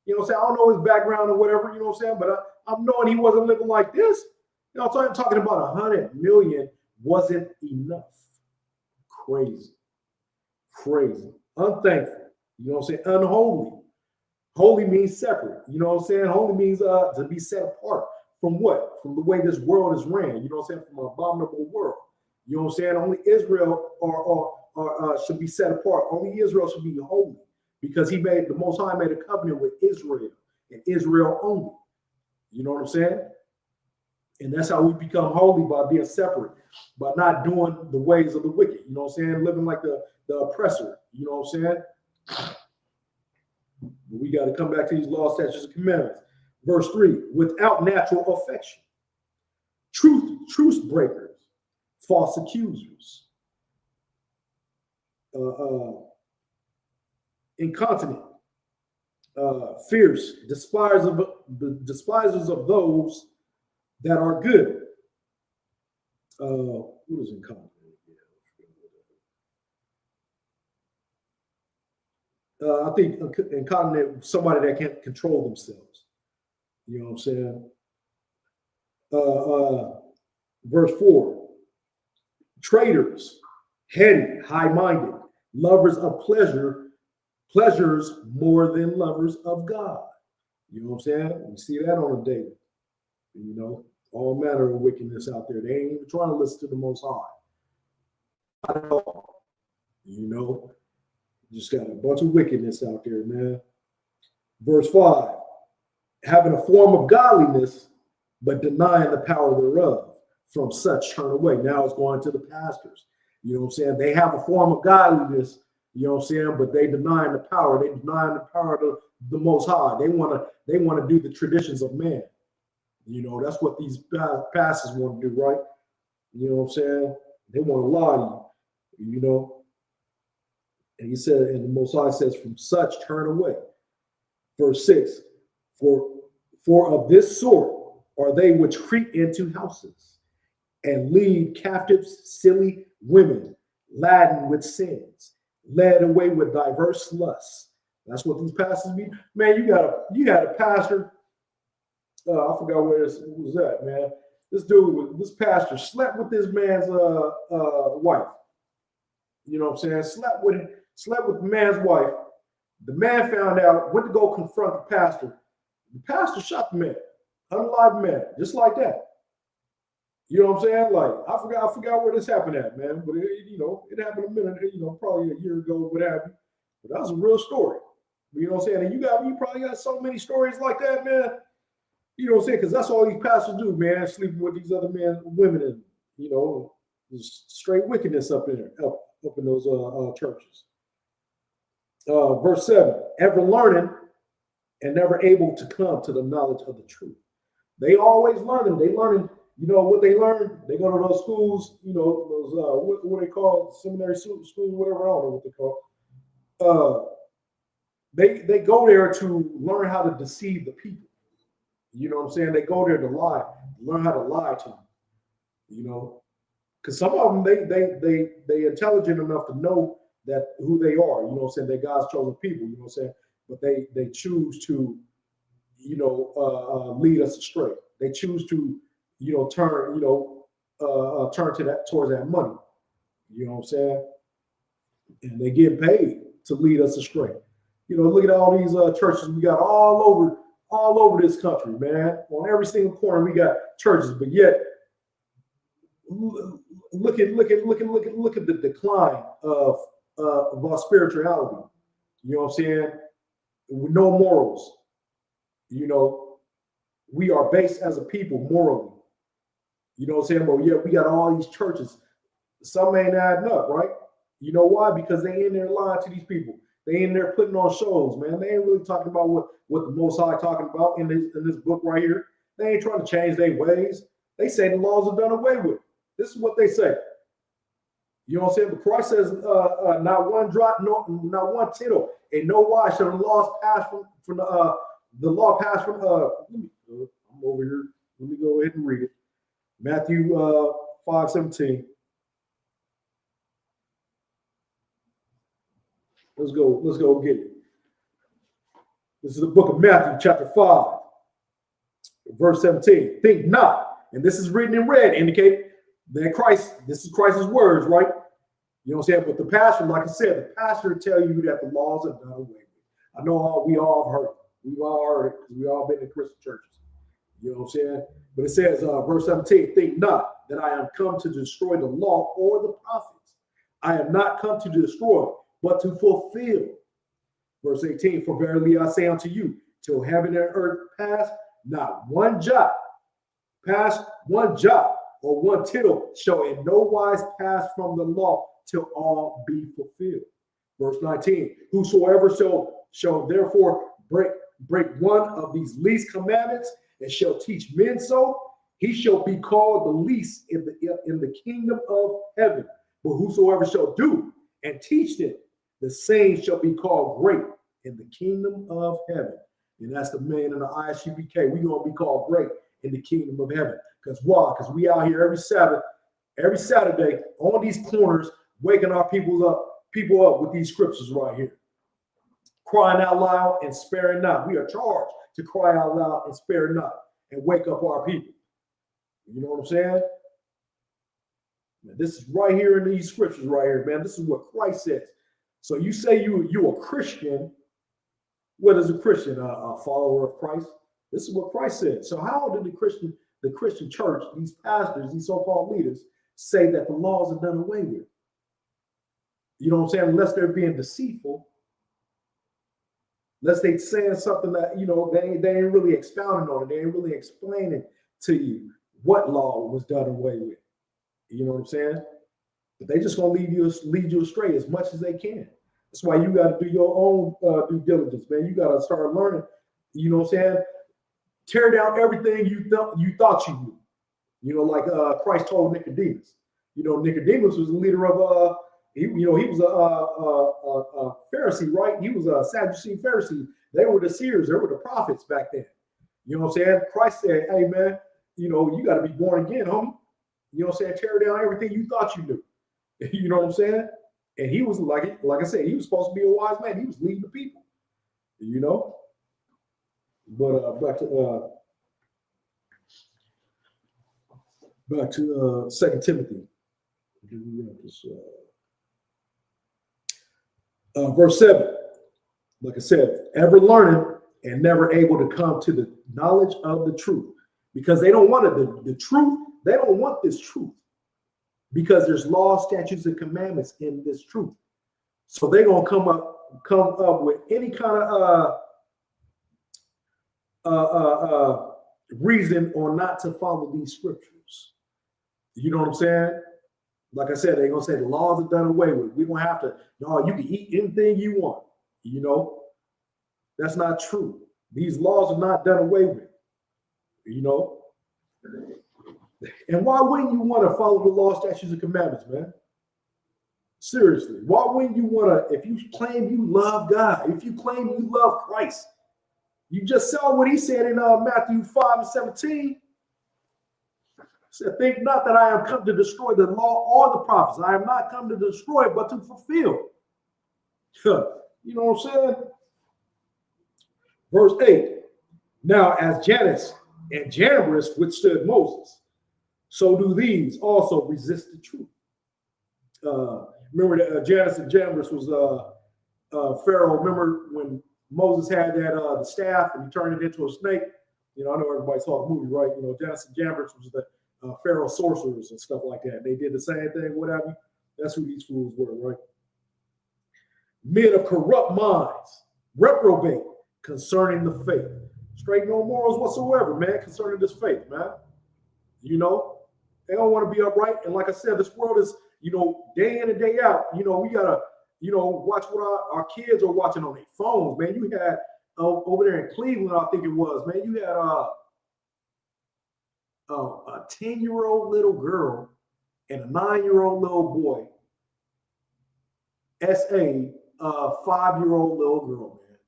You know what I'm saying? I don't know his background or whatever. You know what I'm saying? But I'm knowing he wasn't living like this. I'm talking about 100 million wasn't enough. Crazy. Unthankful. You know what I'm saying? Unholy. Holy means separate. You know what I'm saying? Holy means to be set apart. From what? From the way this world is ran. You know what I'm saying? From an abominable world. You know what I'm saying? Only Israel should be set apart. Only Israel should be holy. Because the Most High made a covenant with Israel. And Israel only. You know what I'm saying? And that's how we become holy, by being separate. By not doing the ways of the wicked. You know what I'm saying? Living like the oppressor. You know what I'm saying? We got to come back to these laws, statutes, and commandments. Verse 3, without natural affection, truce breakers, false accusers, incontinent, fierce, despisers of those that are good. What is incontinent? I think incontinent, somebody that can't control themselves. You know what I'm saying? Verse 4, traitors, heady, high-minded, lovers of pleasures more than lovers of God. You know what I'm saying? We see that on a daily. You know, all manner of wickedness out there. They ain't even trying to listen to the Most High. Not at all. You know, just got a bunch of wickedness out there, man. Verse 5, having a form of godliness, but denying the power thereof. From such turn away. Now it's going to the pastors. You know what I'm saying? They have a form of godliness, you know what I'm saying, but they denying the power. They denying the power of the Most High. They want to do the traditions of man. You know, that's what these pastors want to do, right? You know what I'm saying? They want to lie to you, you know. And he said, and the Most High says, from such turn away. Verse 6, for of this sort are they which creep into houses and lead captives silly women, laden with sins, led away with diverse lusts. That's what these pastors mean. Man, you had a pastor. I forgot where this was at, man. This pastor slept with this man's wife. You know what I'm saying? Slept with the man's wife. The man found out, went to go confront the pastor. The pastor shot the man, unalived man, just like that. You know what I'm saying? Like, I forgot where this happened at, man. But it happened a minute, probably a year ago, what have you. But that was a real story. You know what I'm saying? And you probably got so many stories like that, man. You know what I'm saying? Because that's all these pastors do, man, sleeping with these other women, and there's straight wickedness up in those churches. Verse 7, ever learning and never able to come to the knowledge of the truth. They always learning. They learning. You know what they learn? They go to those schools, those what they call seminary schools, whatever, I don't know what they call. They go there to learn how to deceive the people. You know what I'm saying? They go there to lie, learn how to lie to them. Because some of them they intelligent enough to know that who they are. You know what I'm saying? They're God's chosen people. You know what I'm saying? But they choose to lead us astray. They choose to turn towards that money. You know what I'm saying? And they get paid to lead us astray. Look at all these churches we got all over this country, man. On every single corner we got churches, but yet look at the decline of our spirituality. You know what I'm saying? With no morals. We are based as a people morally. You know what I'm saying? But yeah, we got all these churches. Some ain't adding up, right? You know why? Because they in there lying to these people. They in there putting on shows, man. They ain't really talking about what the Most High talking about in this book right here. They ain't trying to change their ways. They say the laws are done away with. This is what they say. You know what I'm saying? But Christ says, not one drop, not one tittle, and no wise shall the laws pass from the law pass from. I'm over here. Let me go ahead and read it. Matthew 5:17. Let's go get it. This is the book of Matthew, chapter 5, verse 17. Think not, and this is written in red, indicating that this is Christ's words, right? You know what I'm saying? But the pastor, like I said, the pastor tell you that the laws are done away with. I know we all have heard it. We've all heard it because we all been in Christian churches. You know what I'm saying? But it says, verse 17, think not that I am come to destroy the law or the prophets. I am not come to destroy, but to fulfill. Verse 18, for verily I say unto you, till heaven and earth pass, not one jot, or one tittle shall in no wise pass from the law till all be fulfilled. Verse 19, whosoever shall therefore break one of these least commandments and shall teach men so, he shall be called the least in the kingdom of heaven. But whosoever shall do and teach them, the same shall be called great in the kingdom of heaven. And that's the man in the ISUBK. We're going to be called great in the kingdom of heaven. Because why? Because we out here every Saturday on these corners, waking our people up with these scriptures right here. crying out loud and sparing not. We are charged to cry out loud and spare not and wake up our people. You know what I'm saying? This is right here in these scriptures right here, man. This is what Christ says. So you say you're a Christian. What is a Christian? A follower of Christ? This is what Christ said. So how did the Christian church, these pastors, these so-called leaders, say that the laws are done away with? You know what I'm saying? Unless they're being deceitful, unless they're saying something that, you know, they ain't really expounding on it. They ain't really explaining to you what law was done away with. You know what I'm saying? But they just gonna lead you astray as much as they can. That's why you got to do your own due diligence, man. You got to start learning. You know what I'm saying? Tear down everything you thought you knew. You know, like Christ told Nicodemus. You know, Nicodemus was the leader of he was a Pharisee, right? He was a Sadducee Pharisee. They were the seers. They were the prophets back then. You know what I'm saying? Christ said, "Hey, man, you know, you got to be born again, homie. You know what I'm saying? Tear down everything you thought you knew." You know what I'm saying? And he was like I said, he was supposed to be a wise man. He was leading the people. You know. But back to 2 Timothy. Verse 7. Like I said, ever learning and never able to come to the knowledge of the truth, because they don't want it. The truth. They don't want this truth, because there's laws, statutes, and commandments in this truth. So they're gonna come up with any kind of reason or not to follow these scriptures. You know what I'm saying? Like I said, they're gonna say the laws are done away with. We don't have to. No, you can eat anything you want. You know, that's not true. These laws are not done away with. You know. And why wouldn't you want to follow the law, statutes, and commandments, man? Seriously, why wouldn't you want to? If you claim you love God, if you claim you love Christ, you just saw what he said in Matthew 5:17. He said, "Think not that I am come to destroy the law or the prophets. I am not come to destroy, but to fulfill." You know what I'm saying? Verse 8. Now, as Jannes and Jambres withstood Moses, so do these also resist the truth. Remember that Jannes and Jambres was Pharaoh. Remember when Moses had that the staff and he turned it into a snake? You know, I know everybody saw the movie, right? You know, Jannes and Jambres was the Pharaoh sorcerers and stuff like that. They did the same thing, whatever. That's who these fools were, right? Men of corrupt minds, reprobate concerning the faith. Straight no morals whatsoever, man, concerning this faith, man. You know, they don't want to be upright. And like I said, this world is, you know, day in and day out. You know, we got to, you know, watch what our kids are watching on their phones, man. You had over there in Cleveland, I think it was, man, you had a 10-year-old little girl and a 9-year-old little boy, a 5-year-old little girl, man,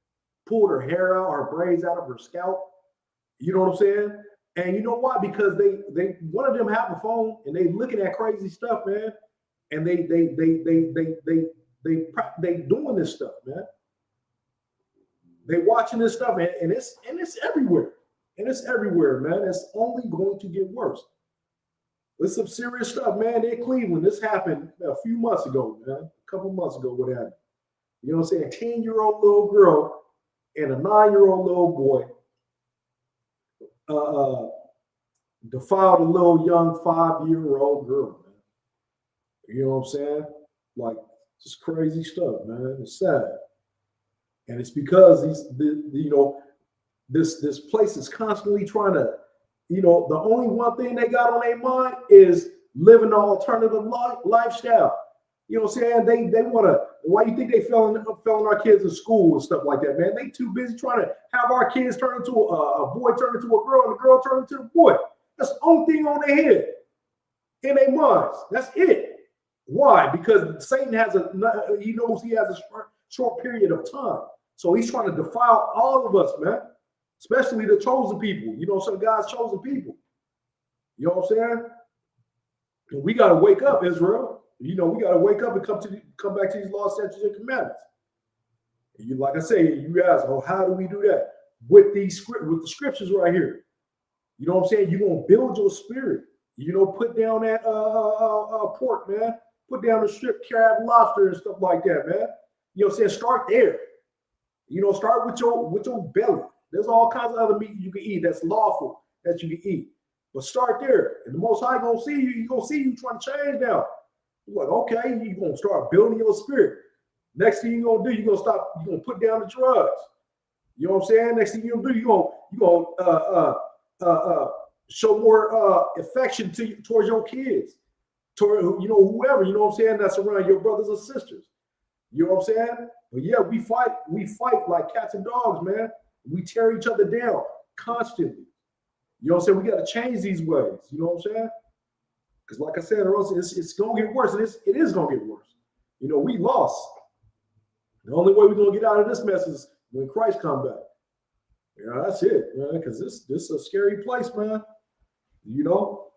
pulled her hair out, her braids out of her scalp. You know what I'm saying? And you know why? Because they one of them have a phone and they looking at crazy stuff, man. And they doing this stuff, man. They watching this stuff, and it's everywhere. And it's everywhere, man. It's only going to get worse. It's some serious stuff, man. In Cleveland, this happened a few months ago, man. A couple months ago, what happened? You know what I'm saying? 10-year-old little girl and a 9-year-old little boy defiled a little young 5-year-old girl, man. You know what I'm saying? Like, just crazy stuff, man. It's sad. And it's because this place is constantly trying to, you know, the only one thing they got on their mind is living an alternative lifestyle. You know what I'm saying? They want to. Why do you think they failing our kids in school and stuff like that, man? They too busy trying to have our kids turn into a boy, turn into a girl, and a girl turn into a boy. That's the only thing on their head, in their minds. That's it. Why? Because Satan he knows he has a short period of time. So he's trying to defile all of us, man, especially the chosen people. You know, some God's chosen people. You know what I'm saying? And we got to wake up, Israel. You know, we got to wake up and come back to these laws, statutes, and commandments. You, like I say, you ask, oh, how do we do that? With the scriptures right here. You know what I'm saying? You're gonna build your spirit. You know, put down that pork, man. Put down the strip crab, lobster, and stuff like that, man. You know what I'm saying? Start there. You know, start with your belly. There's all kinds of other meat you can eat that's lawful that you can eat. But start there. And the Most High gonna see you. He gonna see you trying to change now. You're like, okay, you're gonna start building your spirit. Next thing you're gonna do, you're gonna put down the drugs. You know what I'm saying? Next thing you're gonna do, you're gonna show more affection towards your kids, toward whoever, you know what I'm saying, that's around your brothers and sisters. You know what I'm saying? But yeah, we fight like cats and dogs, man. We tear each other down constantly. You know what I'm saying? We got to change these ways. You know what I'm saying? Because like I said, or else it's gonna get worse, and it is gonna get worse. You know, we lost. The only way we're gonna get out of this mess is when Christ come back. Yeah, that's it, man. Because this is a scary place, man. You know,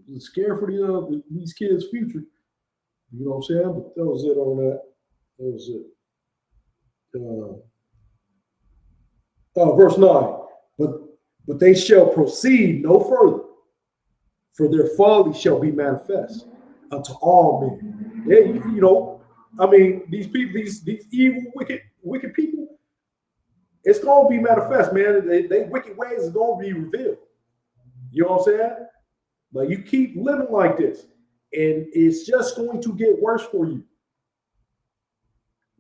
I'm scared for these kids' future. You know what I'm saying? But that was it on that. That was it. Verse 9. But they shall proceed no further, for their folly shall be manifest unto all men. Yeah, you know, I mean, these people, these evil, wicked people, it's gonna be manifest, man. They wicked ways is gonna be revealed. You know what I'm saying? Like, you keep living like this, and it's just going to get worse for you.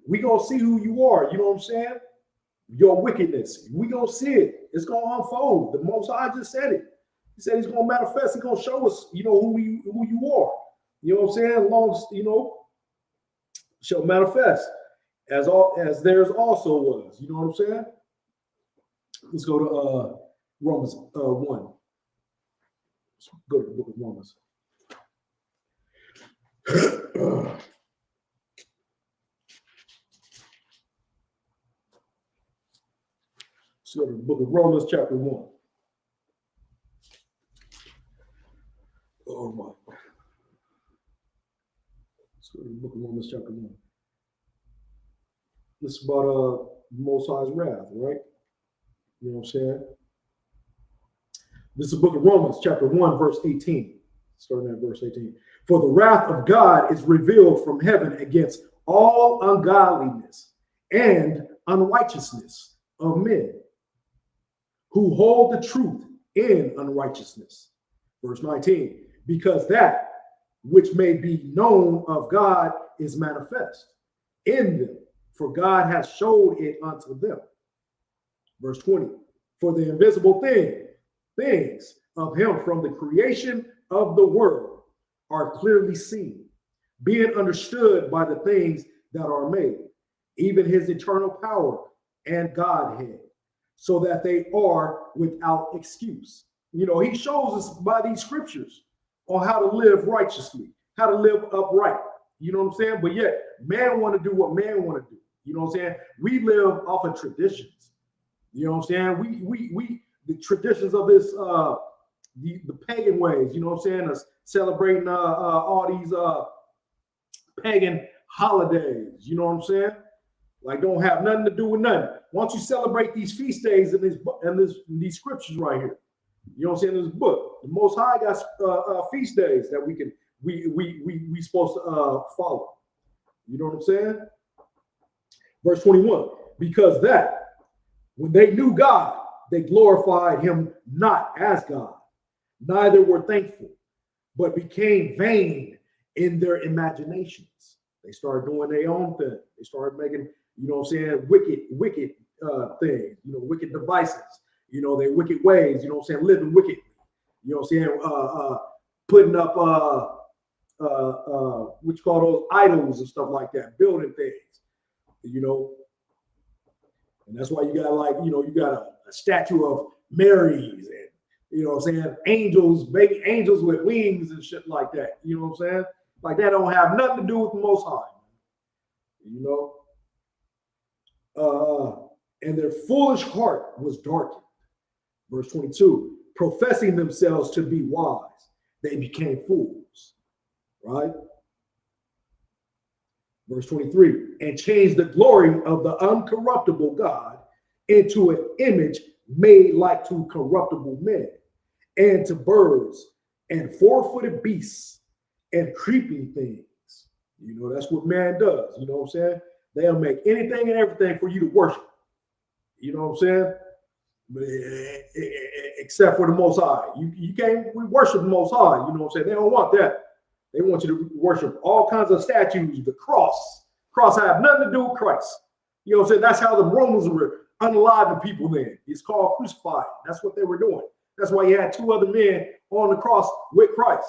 We gonna see who you are. You know what I'm saying? Your wickedness. We gonna see it. It's gonna unfold. The Most High just said it. He said he's gonna manifest. He's gonna show us, you know, who you are. You know what I'm saying? Long, you know, shall manifest as theirs also was. You know what I'm saying? Let's go to Romans 1. Let's go to the book of Romans. Let's go to the book of Romans, chapter 1. Oh my. Let's go to the book of Romans, chapter 1. This is about Most High's wrath, right? You know what I'm saying? This is the book of Romans, chapter 1, verse 18. Starting at verse 18. For the wrath of God is revealed from heaven against all ungodliness and unrighteousness of men who hold the truth in unrighteousness. Verse 19. Because that which may be known of God is manifest in them, for God has showed it unto them. Verse 20. For the invisible things of him from the creation of the world are clearly seen, being understood by the things that are made, even his eternal power and Godhead, so that they are without excuse. You know, he shows us by these scriptures on how to live righteously, how to live upright. You know what I'm saying? But yet, man want to do what man want to do. You know what I'm saying? We live off of traditions. You know what I'm saying? We the traditions of this the pagan ways, you know what I'm saying? Us celebrating all these pagan holidays, you know what I'm saying? Like, don't have nothing to do with nothing. Why don't you celebrate these feast days in these scriptures right here? You know what I'm saying? In this book, the Most High got feast days that we supposed to follow. You know what I'm saying? Verse 21. Because that when they knew God, they glorified him not as God, neither were thankful, but became vain in their imaginations. They started doing their own thing. They started making, you know what I'm saying, wicked things, you know, wicked devices, you know, their wicked ways, you know what I'm saying, living wicked, you know what I'm saying, putting up what you call those idols and stuff like that, building things, you know. And that's why you got, like, you know, you got a statue of Mary's and, you know what I'm saying, angels, baby angels with wings and shit like that. You know what I'm saying? Like, that don't have nothing to do with the Most High. You know? And their foolish heart was darkened. Verse 22, professing themselves to be wise, they became fools. Right? Verse 23, and changed the glory of the uncorruptible God into an image made like to corruptible men, and to birds, and four-footed beasts, and creeping things. You know, that's what man does. You know what I'm saying? They'll make anything and everything for you to worship. You know what I'm saying? Except for the Most High. You can't worship the Most High. You know what I'm saying? They don't want that. They want you to worship all kinds of statues, the cross. Cross have nothing to do with Christ. You know what I'm saying? That's how the Romans were unaliving people then. It's called crucified. That's what they were doing. That's why you had two other men on the cross with Christ.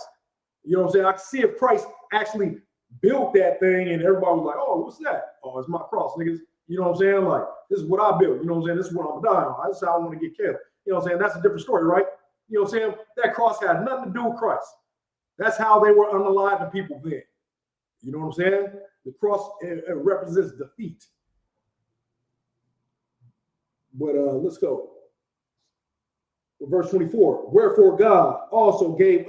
You know what I'm saying? I can see if Christ actually built that thing and everybody was like, oh, what's that? Oh, it's my cross, niggas. You know what I'm saying? Like, this is what I built. You know what I'm saying? This is what I'm dying on. This is how I want to get killed. You know what I'm saying? That's a different story, right? You know what I'm saying? That cross had nothing to do with Christ. That's how they were unaliving people then. You know what I'm saying? The cross it represents defeat. But let's go. Verse 24. Wherefore God also gave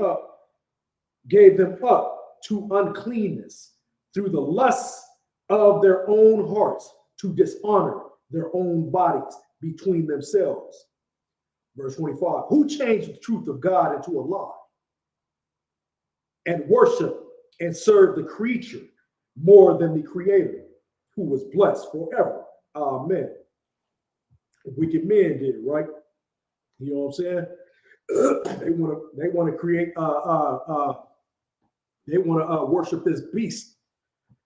them up to uncleanness through the lusts of their own hearts, to dishonor their own bodies between themselves. Verse 25. Who changed the truth of God into a lie, and worship and serve the creature more than the Creator, who was blessed forever. Amen. Wicked men did, right? You know what I'm saying? They want to create they want to worship this beast,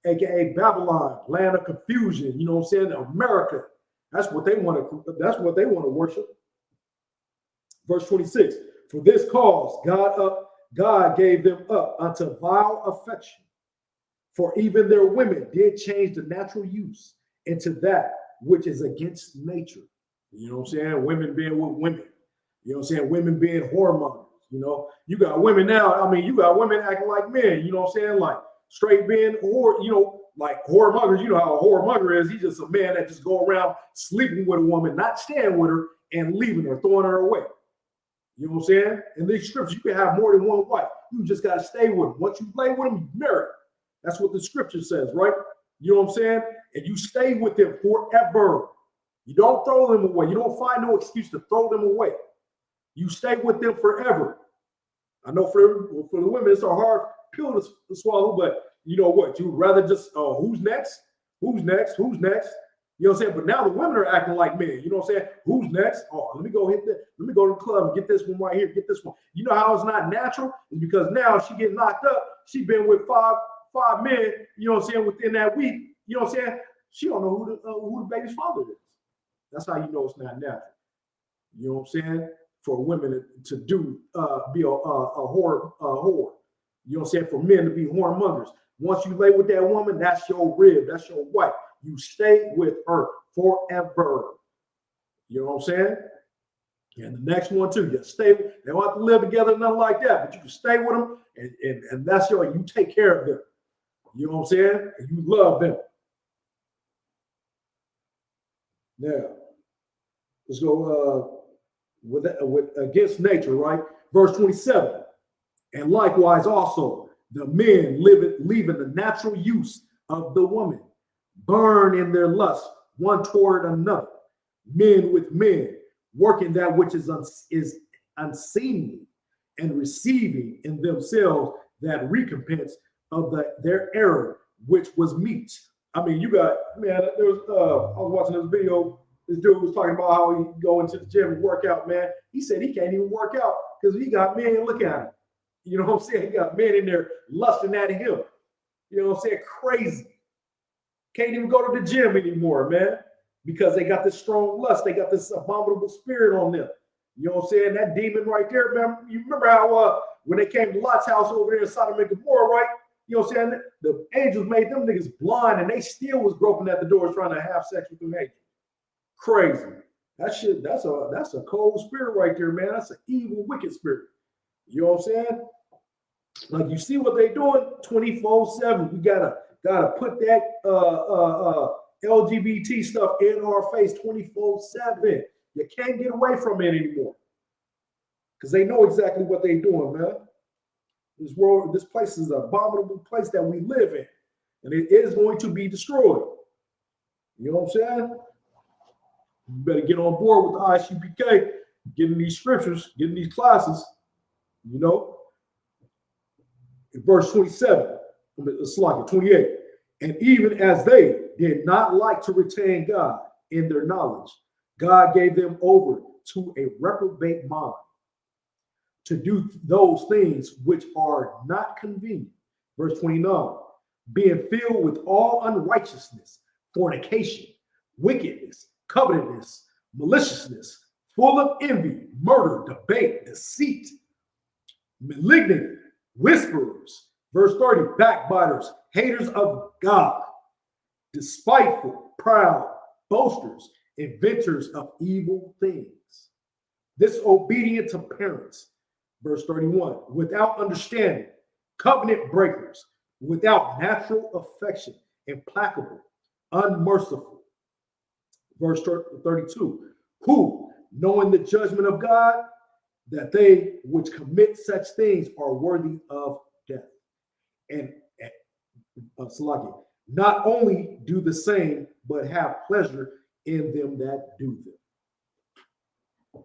aka Babylon, land of confusion. You know what I'm saying? America. That's what they want to worship. Verse 26. For this cause God gave them up unto vile affection. For even their women did change the natural use into that which is against nature. You know what I'm saying? Women being with women. You know what I'm saying? Women being whoremongers. You know, you got women now. I mean, you got women acting like men. You know what I'm saying? Like straight being whore, you know, like whoremongers. You know how a whoremonger is. He's just a man that just go around sleeping with a woman, not staying with her and leaving her, throwing her away. You know what I'm saying? In these scriptures, you can have more than one wife. You just got to stay with them. Once you play with them, you marry. That's what the scripture says, right? You know what I'm saying? And you stay with them forever. You don't throw them away. You don't find no excuse to throw them away. You stay with them forever. I know for the women, it's a hard pill to swallow, but you know what? You'd rather just, who's next? Who's next? Who's next? You know what I'm saying? But now the women are acting like men. You know what I'm saying? Who's next? Oh, let me go hit that. Let me go to the club and get this one right here. Get this one. You know how it's not natural? It's because now she getting knocked up. She been with five men, you know what I'm saying, within that week. You know what I'm saying? She don't know who the baby's father is. That's how you know it's not natural. You know what I'm saying? For women to be a whore. You know what I'm saying? For men to be whoremongers. Once you lay with that woman, that's your rib. That's your wife. You stay with her forever. You know what I'm saying? And the next one too, you stay. They don't have to live together, nothing like that. But you can stay with them, and that's you take care of them. You know what I'm saying? And you love them. Now, let's go with against nature, right? Verse 27. And likewise also the men leaving the natural use of the woman, burn in their lust one toward another, men with men, working that which is unseemly, and receiving in themselves that recompense of their error, which was meat. I mean, you got, man, there was, I was watching this video. This dude was talking about how he go into the gym and work out, man. He said he can't even work out because he got men looking at him. You know what I'm saying? He got men in there lusting at him. You know what I'm saying? Crazy. Can't even go to the gym anymore, man, because they got this strong lust. They got this abominable spirit on them. You know what I'm saying? That demon right there, man. You remember how when they came to Lot's house over there in Sodom and Gomorrah, right? You know what I'm saying? The angels made them niggas blind, and they still was groping at the doors trying to have sex with them angels. Crazy. That shit, that's a cold spirit right there, man. That's an evil, wicked spirit. You know what I'm saying? Like, you see what they doing 24/7. We gotta put that LGBT stuff in our face 24/7. You can't get away from it anymore. Because they know exactly what they're doing, man. This place is an abominable place that we live in. and it is going to be destroyed. You know what I'm saying? You better get on board with the ICPK, getting these scriptures, getting these classes, you know. In verse 27, it's like 28. And even as they did not like to retain God in their knowledge, God gave them over to a reprobate mind to do those things which are not convenient. Verse 29, being filled with all unrighteousness, fornication, wickedness, covetousness, maliciousness, full of envy, murder, debate, deceit, malignity, whisperers. Verse 30, backbiters, haters of God, despiteful, proud, boasters, inventors of evil things, disobedient to parents. Verse 31, without understanding, covenant breakers, without natural affection, implacable, unmerciful. Verse 32, who, knowing the judgment of God, that they which commit such things are worthy of death. And not only do the same, but have pleasure in them that do them.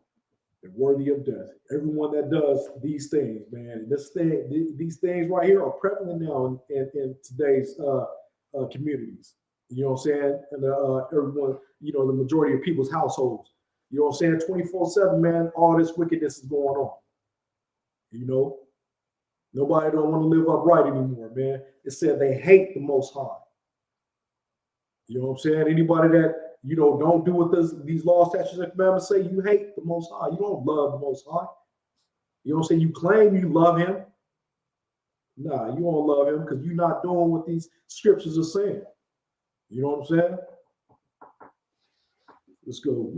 They're worthy of death. Everyone that does these things, man, these things right here are prevalent now in today's communities. You know what I'm saying? And everyone, you know, the majority of people's households. You know what I'm saying? 24/7, man, all this wickedness is going on. You know, nobody don't want to live upright anymore, man. It said they hate the Most High. You know what I'm saying? Anybody that, you know, don't do what these laws, statutes, and commandments say, you hate the Most High. You don't love the Most High. You know what I'm saying? You claim you love him. Nah, you don't love him because you're not doing what these scriptures are saying. You know what I'm saying? Let's go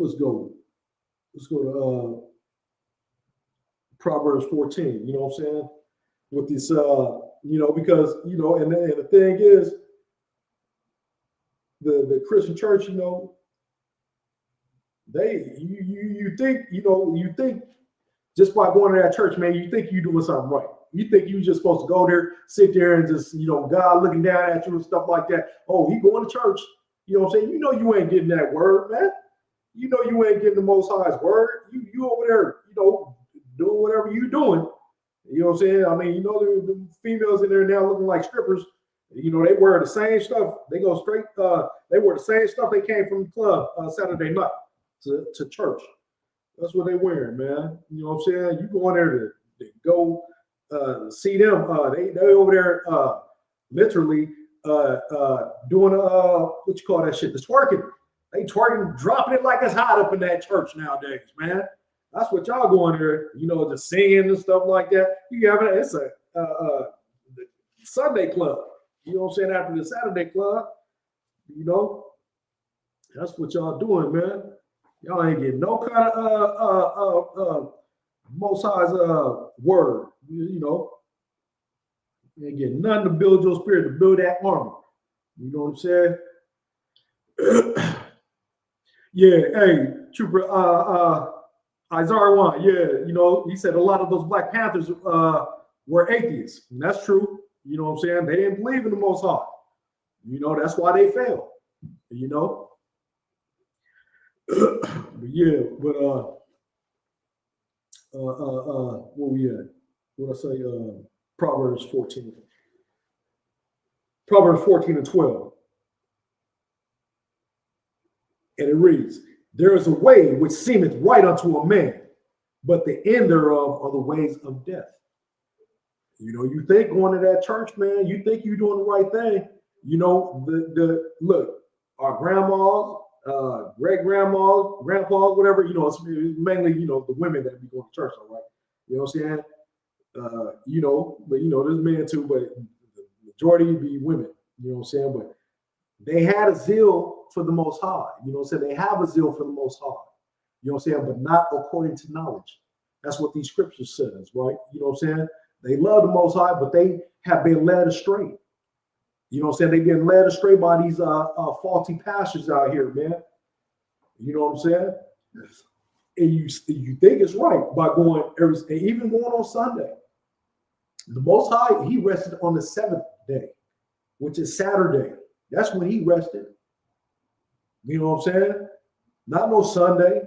to Proverbs 14. You know what I'm saying? With this, you know, because, you know, and the thing is, the Christian church, you know, you think just by going to that church, man, you think you're doing something right. You think you're just supposed to go there, sit there, and just, you know, God looking down at you and stuff like that. Oh, he going to church. You know what I'm saying? You know you ain't getting that word, man. You know you ain't getting the Most High's word. You over there, you know, doing whatever you doing. You know what I'm saying? I mean, you know, the females in there now looking like strippers. You know, they wear the same stuff. They go straight. They wear the same stuff they came from the club Saturday night to church. That's what they wearing, man. You know what I'm saying? You go in there to go see them. They over there literally doing what you call that shit? The twerking. They twerking, dropping it like it's hot up in that church nowadays, man. That's what y'all going there, you know, just singing and stuff like that. You have it's a Sunday club. You know what I'm saying? After the Saturday club, you know, that's what y'all doing, man. Y'all ain't getting no kind of Most High's word. You know, you ain't getting nothing to build your spirit, to build that armor. You know what I'm saying? Yeah, hey, Trooper Isaiah 1, yeah, you know, he said a lot of those Black Panthers were atheists. And that's true. You know what I'm saying? They didn't believe in the Most High. You know, that's why they failed. You know? But yeah, but where we at? What I say? Proverbs 14. Proverbs 14 and 12. And it reads, there is a way which seemeth right unto a man, but the end thereof are the ways of death. You know, you think going to that church, man, you think you're doing the right thing. You know, look, our grandmas, great grandmas, grandpas, whatever, you know, it's mainly, you know, the women that be going to church, all right. You know what I'm saying? You know, but you know, there's men too, but the majority be women, you know what I'm saying? But they had a zeal for the Most High. You know what I'm saying? They have a zeal for the Most High. You know what I'm saying? But not according to knowledge. That's what these scriptures says, right? You know what I'm saying? They love the Most High, but they have been led astray. You know what I'm saying? They've been led astray by these faulty pastors out here, man. You know what I'm saying? And you think it's right by going even going on Sunday. The Most High, he rested on the seventh day. which is Saturday. That's when he rested. You know what I'm saying? Not no Sunday.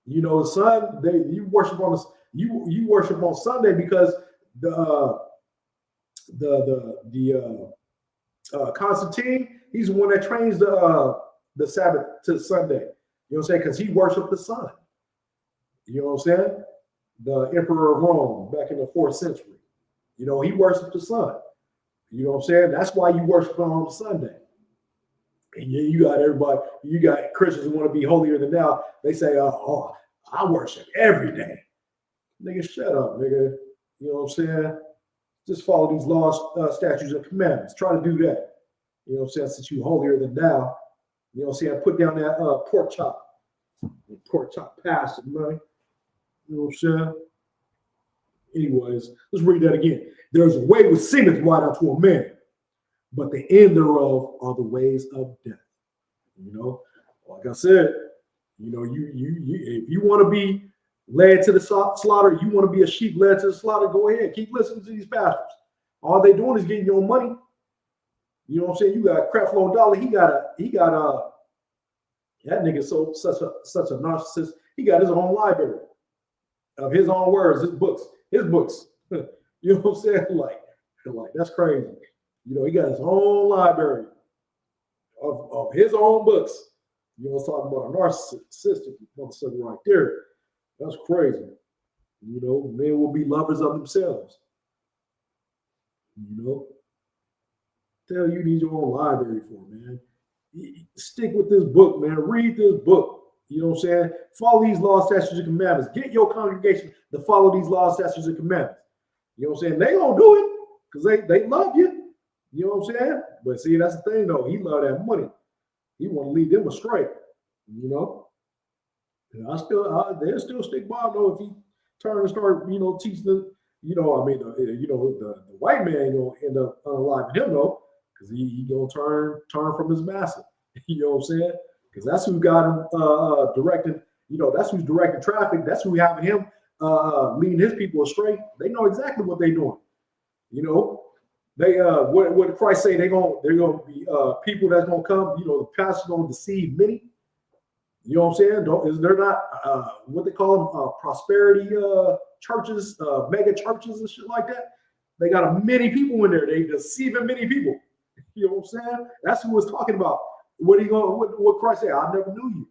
You know, the sun, you worship on you worship on Sunday because the Constantine, he's the one that trains the Sabbath to Sunday. You know what I'm saying? Because he worshiped the sun. You know what I'm saying? The Emperor of Rome back in the 4th century. You know, he worshiped the sun. You know what I'm saying? That's why you worship on Sunday. And you got everybody, you got Christians who want to be holier than thou. They say, oh, I worship every day. Nigga, shut up, nigga. You know what I'm saying? Just follow these laws, statutes, and commandments. Try to do that. You know what I'm saying? Since you holier than thou, you know what I'm saying? Put down that pork chop pastor, man. You know what I'm saying? Anyways, let's read that again. There's a way which seemeth right unto a man, but the end thereof are the ways of death. You know, like I said, you know, you if you want to be led to the slaughter, you want to be a sheep led to the slaughter, go ahead. Keep listening to these pastors. All they doing is getting your money. You know what I'm saying? You got Creflo Dollar. He got that nigga such a narcissist. He got his own library of his own words, his books. You know what I'm saying? Like that's crazy. You know, he got his own library of his own books. You know, talking about a narcissistic motherfucker right there. That's crazy. You know, men will be lovers of themselves. You know, tell you need your own library for, man. Stick with this book, man. Read this book. You know what I'm saying? Follow these laws, statutes, and commandments. Get your congregation to follow these laws, statutes, and commandments. You know what I'm saying? They gonna do it because they love you. You know what I'm saying? But see, that's the thing, though. He love that money. He want to lead them astray. You know? And they'll still stick by him, though, if he turn and start, you know, teaching them. You know, I mean, the white man gonna end up unaliving him, though, because he gonna turn from his master. You know what I'm saying? Because that's who got him directing. You know, that's who's directing traffic. That's who having him leading his people astray. They know exactly what they're doing. You know, they what did Christ say? They're gonna be people that's gonna come. You know, the pastor's gonna deceive many. You know what I'm saying? They're not what they call them prosperity churches, mega churches and shit like that. They got many people in there. They deceiving many people. You know what I'm saying? That's who was talking about. What Christ said? I never knew you.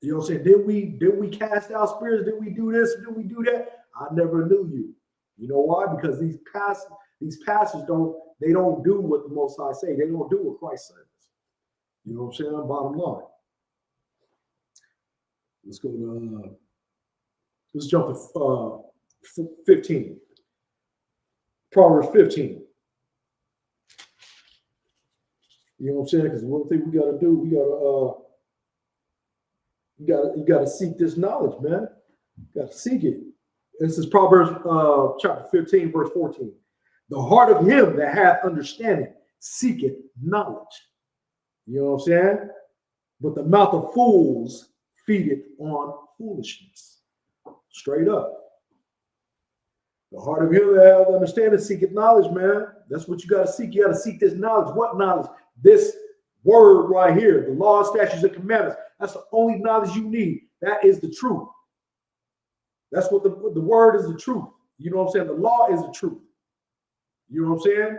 You know what I'm saying? Did we cast out spirits? Did we do this? Did we do that? I never knew you. You know why? Because these pastors don't do what the Most High say. They don't do what Christ says. You know what I'm saying? Bottom line. Let's jump to 15. Proverbs 15. You know what I'm saying? Because one thing we got to do, you got to seek this knowledge, man. You got to seek it. This is Proverbs chapter 15, verse 14. The heart of him that hath understanding seeketh knowledge. You know what I'm saying? But the mouth of fools feedeth on foolishness. Straight up. The heart of him that hath understanding seeketh knowledge, man. That's what you got to seek. You got to seek this knowledge. What knowledge? This word right here, the law, statutes, and commandments. That's the only knowledge you need. That is the truth. That's what the word is, the truth. You know what I'm saying? The law is the truth. You know what I'm saying?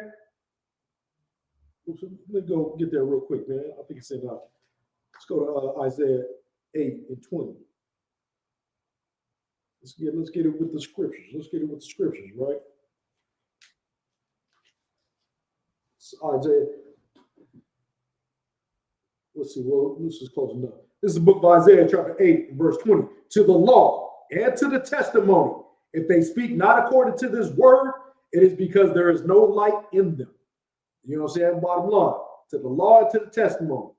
Let me go get there real quick, man. I think it's in let's go to Isaiah 8 and 20. Let's get it with the scriptures. Let's get it with the scriptures, right? So Isaiah. Let's see. Well, this is close enough. This is the book of Isaiah, chapter 8, verse 20. To the law and to the testimony, if they speak not according to this word, it is because there is no light in them. You know what I'm saying? Bottom line. To the law and to the testimony.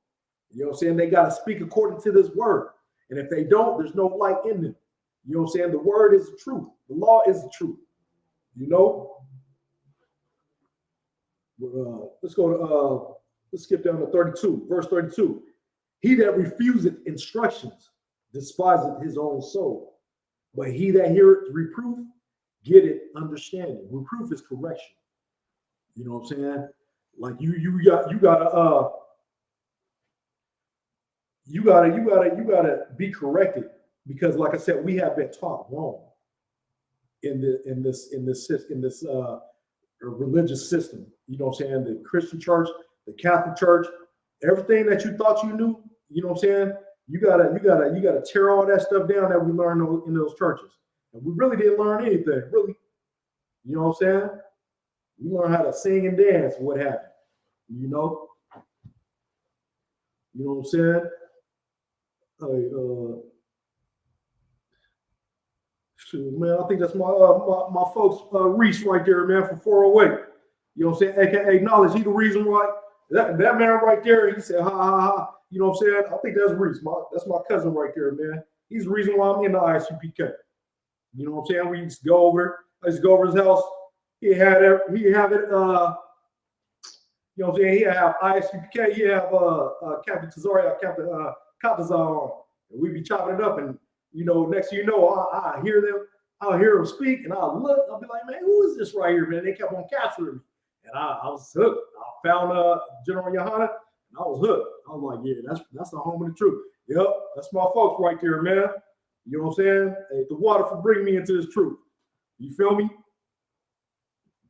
You know what I'm saying? They got to speak according to this word. And if they don't, there's no light in them. You know what I'm saying? The word is the truth. The law is the truth. You know? Let's go to, let's skip down to 32, verse 32. He that refuseth instructions despiseth his own soul, but he that heareth reproof getteth understanding. Reproof is correction. You know what I'm saying? Like you gotta be corrected because, like I said, we have been taught wrong in this religious system. You know what I'm saying? The Christian church, the Catholic church, everything that you thought you knew. You know what I'm saying? You gotta tear all that stuff down that we learned in those churches. And we really didn't learn anything, really. You know what I'm saying? We learned how to sing and dance. What happened? You know. You know what I'm saying? Uh, Shoot, man, I think that's my folks Reese right there, man, from 408. You know what I'm saying? AKA Knowledge. He the reason why that man right there. He said, ha ha ha. You know what I'm saying? I think that's Reese. That's my cousin right there, man. He's the reason why I'm in the ISUPK. You know what I'm saying? We used to go over. I used to go over his house. He had it. He have it. You know what I'm saying? He have ISUPK. He have Captain Tesoria, Captain Katazar on. And we be chopping it up, and you know, next thing you know, I hear them. I'll hear them speak, and I'll look. I'll be like, man, who is this right here, man? They kept on capturing me, and I was hooked. I found General Yohana, and I was hooked. I was like, yeah, that's the home of the truth. Yep, that's my folks right there, man. You know what I'm saying? Hey, the water for bringing me into this truth. You feel me?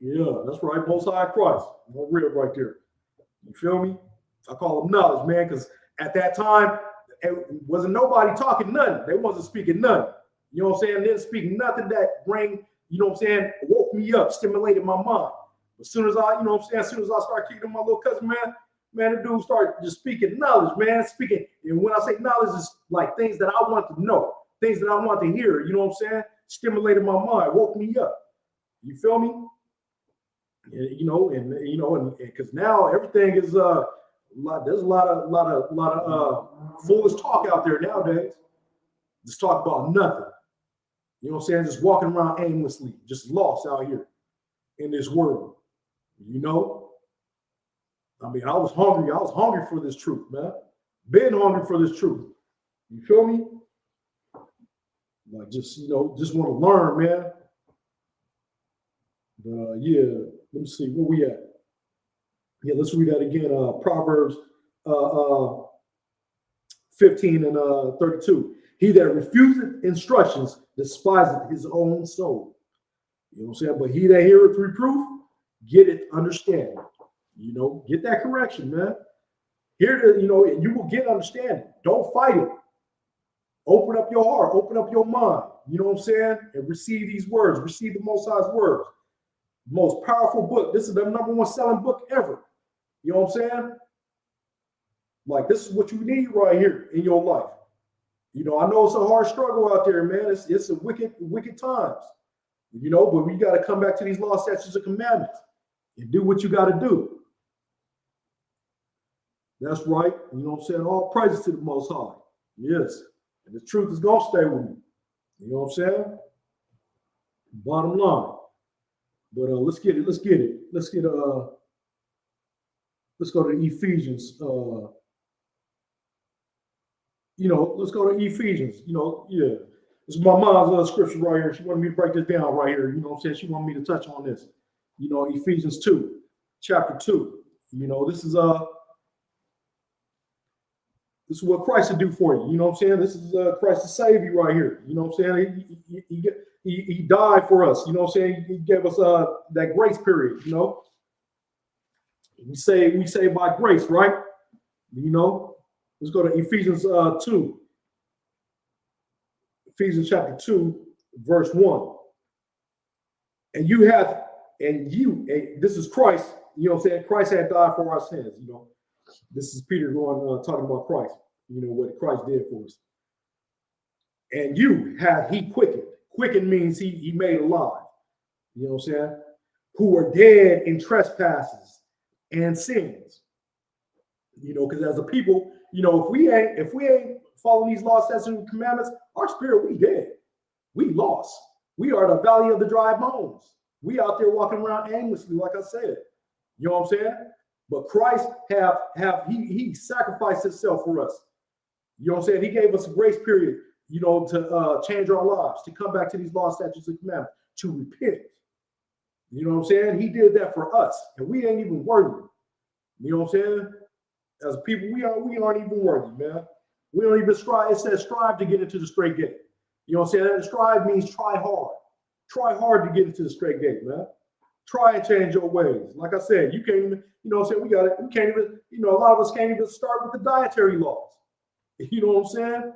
Yeah, that's right. Most High Christ. No real right there. You feel me? I call them knowledge, man, because at that time, it wasn't nobody talking nothing. They wasn't speaking nothing. You know what I'm saying? They didn't speak nothing that bring, you know what I'm saying, woke me up, stimulated my mind. As soon as I, you know what I'm saying, as soon as I start kicking my little cousin, man, the dude started just speaking knowledge, man. Speaking, and when I say knowledge, it's like things that I want to know, things that I want to hear, you know what I'm saying? Stimulated my mind, woke me up. You feel me? And, you know, and because now everything is there's a lot of foolish talk out there nowadays. Just talk about nothing. You know what I'm saying? Just walking around aimlessly, just lost out here in this world. You know? I mean, I was hungry. I was hungry for this truth, man. Been hungry for this truth. You feel me? Like just, you know, just want to learn, man. Yeah, let me see where we at. Yeah, let's read that again. Proverbs 15 and 32. He that refuseth instructions despiseth his own soul. You know what I'm saying? But he that heareth reproof getteth understanding. You know, get that correction, man. Here, you know, you will get understanding. Don't fight it. Open up your heart, open up your mind. You know what I'm saying? And receive these words, receive the Most High's words. Most powerful book. This is the #1 selling book ever. You know what I'm saying? Like, this is what you need right here in your life. You know, I know it's a hard struggle out there, man. It's a wicked times. You know, but we got to come back to these laws, statutes, and commandments and do what you got to do. That's right. You know what I'm saying? All praises to the Most High. Yes. And the truth is going to stay with me. You know what I'm saying? Bottom line. But let's get it. Let's go to Ephesians. You know, let's go to Ephesians. You know, yeah. This is my mom's scripture right here. She wanted me to break this down right here. You know what I'm saying? She wanted me to touch on this. You know, Ephesians 2, chapter 2. You know, this is what Christ will do for you. You know what I'm saying? This is Christ to save you right here. You know what I'm saying? He died for us. You know what I'm saying? He gave us that grace period. You know, we say by grace, right? You know, let's go to Ephesians 2. Ephesians chapter 2, verse 1. And this is Christ. You know what I'm saying? Christ had died for our sins. You know, this is Peter going talking about Christ. You know what Christ did for us. And you have he quickened. Quickened means he made alive. You know what I'm saying? Who were dead in trespasses and sins. You know, because as a people, you know, if we ain't following these laws, statutes, and commandments, our spirit, we dead. We lost. We are the valley of the dry bones. We out there walking around aimlessly, like I said. You know what I'm saying? But Christ he sacrificed himself for us. You know what I'm saying? He gave us a grace period, you know, to change our lives, to come back to these laws, statutes, and commandments, to repent. You know what I'm saying? He did that for us, and we ain't even worthy. You know what I'm saying? As people, we aren't even worthy, man. We don't even strive. It says strive to get into the straight gate. You know what I'm saying? That strive means try hard. Try hard to get into the straight gate, man. Try and change your ways. Like I said, you can't even, you know what I'm saying? We can't even, you know, a lot of us can't even start with the dietary laws. You know what I'm saying?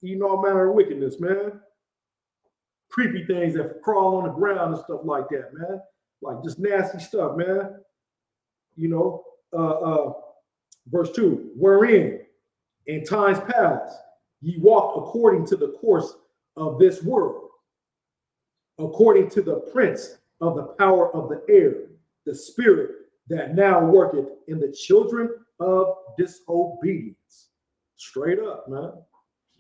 Eating all manner of wickedness, man. Creepy things that crawl on the ground and stuff like that, man. Like just nasty stuff, man. You know, verse 2, wherein in times past ye walked according to the course of this world, according to the prince of the power of the air, the spirit that now worketh in the children of disobedience. Straight up, man.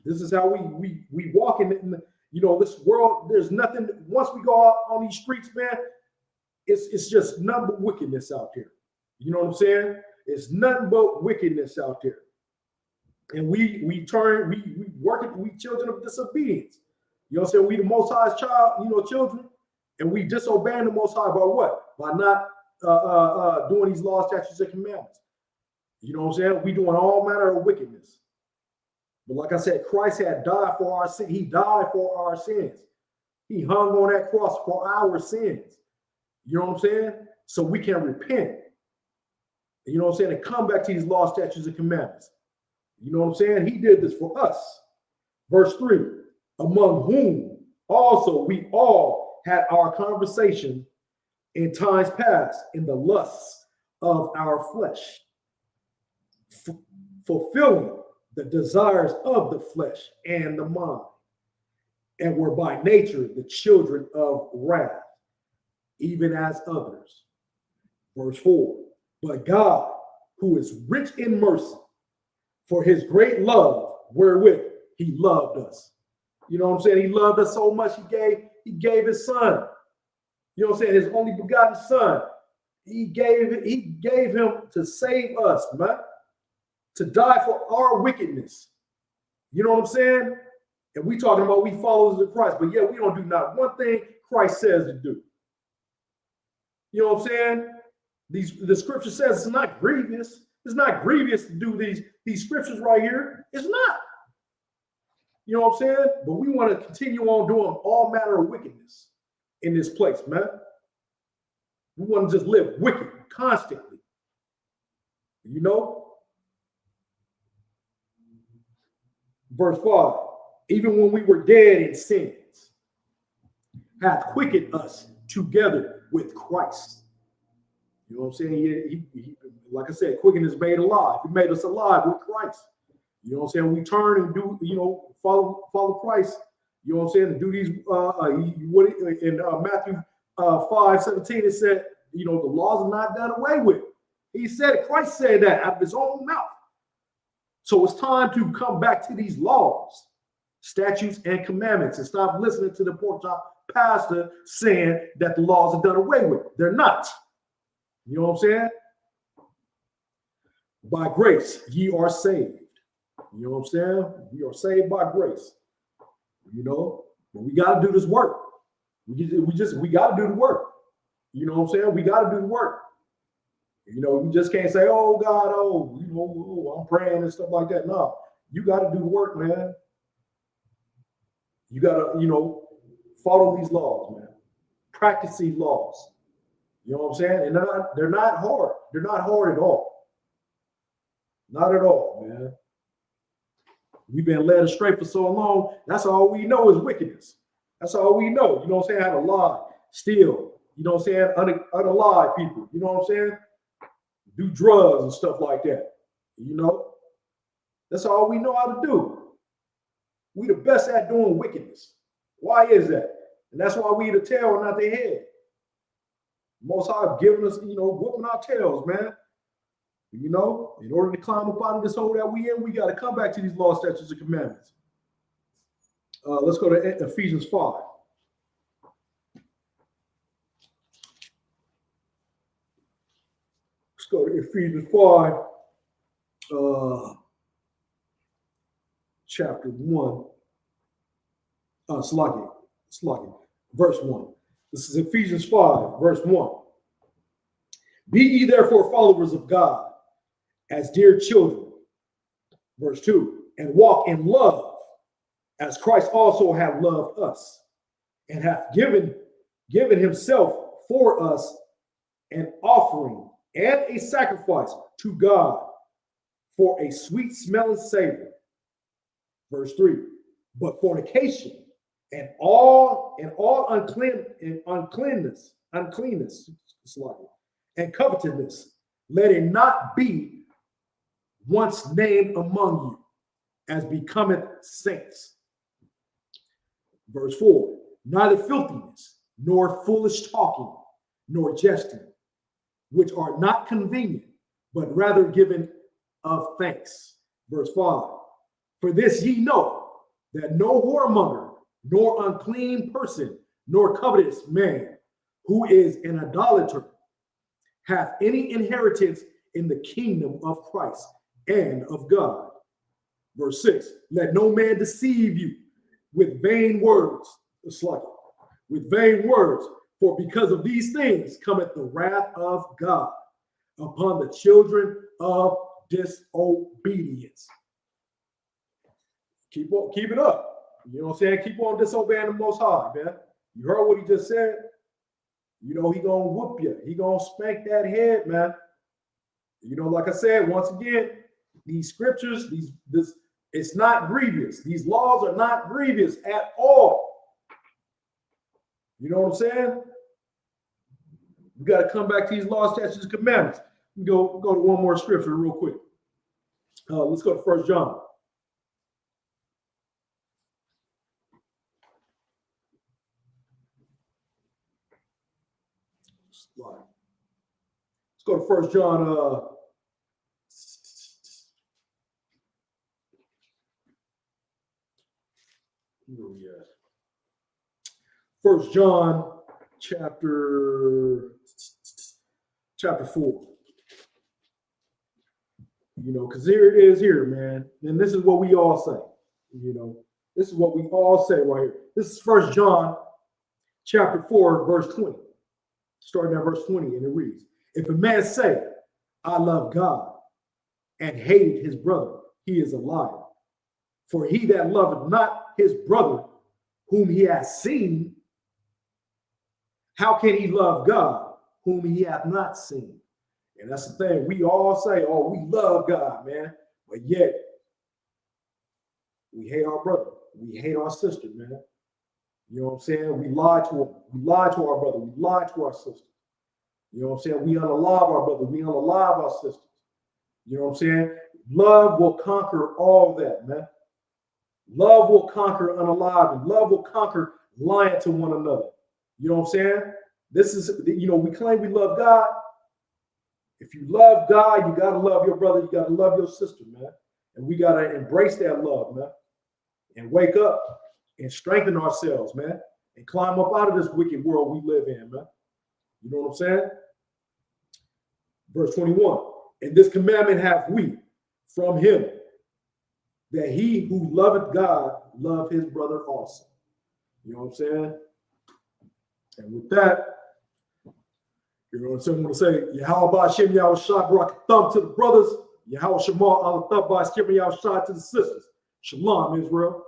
This is how we walk in the, you know, this world. There's nothing. Once we go out on these streets, man, it's just nothing but wickedness out there. You know what I'm saying? It's nothing but wickedness out there. And we work it, we children of disobedience. You know what I'm saying? We the Most High's child, you know, children, and we disobeying the Most High by what? By not doing these laws, statutes, and commandments. You know what I'm saying? We doing all manner of wickedness. But like I said, Christ had died for our sin. He died for our sins. He hung on that cross for our sins. You know what I'm saying? So we can repent. You know what I'm saying? And come back to these laws, statutes, and commandments. You know what I'm saying? He did this for us. Verse 3, among whom also we all had our conversation in times past in the lusts of our flesh, fulfilling the desires of the flesh and the mind, and were by nature the children of wrath, even as others. Verse 4, but God, who is rich in mercy, for his great love wherewith he loved us. You know what I'm saying? He loved us so much, he gave his son. You know what I'm saying? His only begotten son. He gave him to save us, man. To die for our wickedness. You know what I'm saying? And we talking about we followers of Christ, but yet we don't do not one thing Christ says to do. You know what I'm saying? The scripture says it's not grievous. It's not grievous to do these scriptures right here. It's not. You know what I'm saying? But we want to continue on doing all manner of wickedness in this place, man. We want to just live wicked constantly. You know? Verse 5, even when we were dead in sins, hath quickened us together with Christ. You know what I'm saying? He, like I said, quicken is made alive. He made us alive with Christ. You know what I'm saying? We turn and do, you know, follow Christ. You know what I'm saying? And do these, in Matthew 5:17, it said, you know, the laws are not done away with. He said it. Christ said that out of his own mouth. So it's time to come back to these laws, statutes, and commandments and stop listening to the pork chop pastor saying that the laws are done away with. They're not. You know what I'm saying? By grace, ye are saved. You know what I'm saying? We are saved by grace. You know, but we got to do this work. We got to do the work. You know what I'm saying? We got to do the work. You know, you just can't say, oh, God, oh, you know, I'm praying and stuff like that. No, you got to do the work, man. You got to, you know, follow these laws, man. Practice these laws. You know what I'm saying? And they're not hard. They're not hard at all. Not at all, man. We've been led astray for so long. That's all we know is wickedness. That's all we know. You know what I'm saying? How to lie, steal. You know what I'm saying? Unalive people. You know what I'm saying? Do drugs and stuff like that. You know? That's all we know how to do. We the best at doing wickedness. Why is that? And that's why we the tail and not the head. Most High giving us, you know, whooping our tails, man. You know, in order to climb up out of this hole that we in, we got to come back to these laws, statutes, and commandments. Let's go to Ephesians 5. Let's go to Ephesians 5, chapter 1. Slugging. Verse 1. This is Ephesians 5, verse 1. Be ye therefore followers of God as dear children. Verse 2. And walk in love, as Christ also hath loved us, and hath given himself for us an offering and a sacrifice to God for a sweet smelling savor. Verse 3. But fornication and all uncleanness, and covetousness, let it not be once named among you, as becometh saints. Verse 4. Neither filthiness, nor foolish talking, nor jesting, which are not convenient, but rather given of thanks. Verse 5. For this ye know, that no whoremonger, nor unclean person, nor covetous man, who is an idolater, hath any inheritance in the kingdom of Christ and of God. Verse 6. Let no man deceive you with vain words, with vain words, for because of these things cometh the wrath of God upon the children of disobedience. Keep it up. You know what I'm saying? Keep on disobeying the Most High, man. You heard what he just said? You know, he gonna whoop you. He gonna spank that head, man. You know, like I said, once again, these scriptures, it's not grievous. These laws are not grievous at all. You know what I'm saying? We got to come back to these laws, statutes, and commandments. We go to one more scripture real quick. Let's go to 1 John. Let's go to 1 John. Where are we at? 1 John chapter 4. You know, because here it is here, man. And this is what we all say. You know, this is what we all say right here. This is 1 John chapter 4, verse 20. Starting at verse 20, and it reads, if a man say, I love God, and hated his brother, he is a liar. For he that loveth not his brother, whom he hath seen, how can he love God, whom he hath not seen? And that's the thing. We all say, oh, we love God, man. But yet, we hate our brother. We hate our sister, man. You know what I'm saying? We lie to them. We lie to our brother. We lie to our sister. You know what I'm saying? We unalive our brother. We unalive our sisters. You know what I'm saying? Love will conquer all that, man. Love will conquer unaliving. Love will conquer lying to one another. You know what I'm saying? This is, you know, we claim we love God. If you love God, you got to love your brother. You got to love your sister, man. And we got to embrace that love, man. And wake up and strengthen ourselves, man. And climb up out of this wicked world we live in, man. You know what I'm saying? Verse 21. And this commandment have we from him, that he who loveth God love his brother also. You know what I'm saying? And with that, you know what I'm saying? I'm going to say, Yahweh Shem Yahushua brought a thumb to the brothers. Yahweh Shema Allah Thumb by Shem Yahushua to the sisters. Shalom, Israel.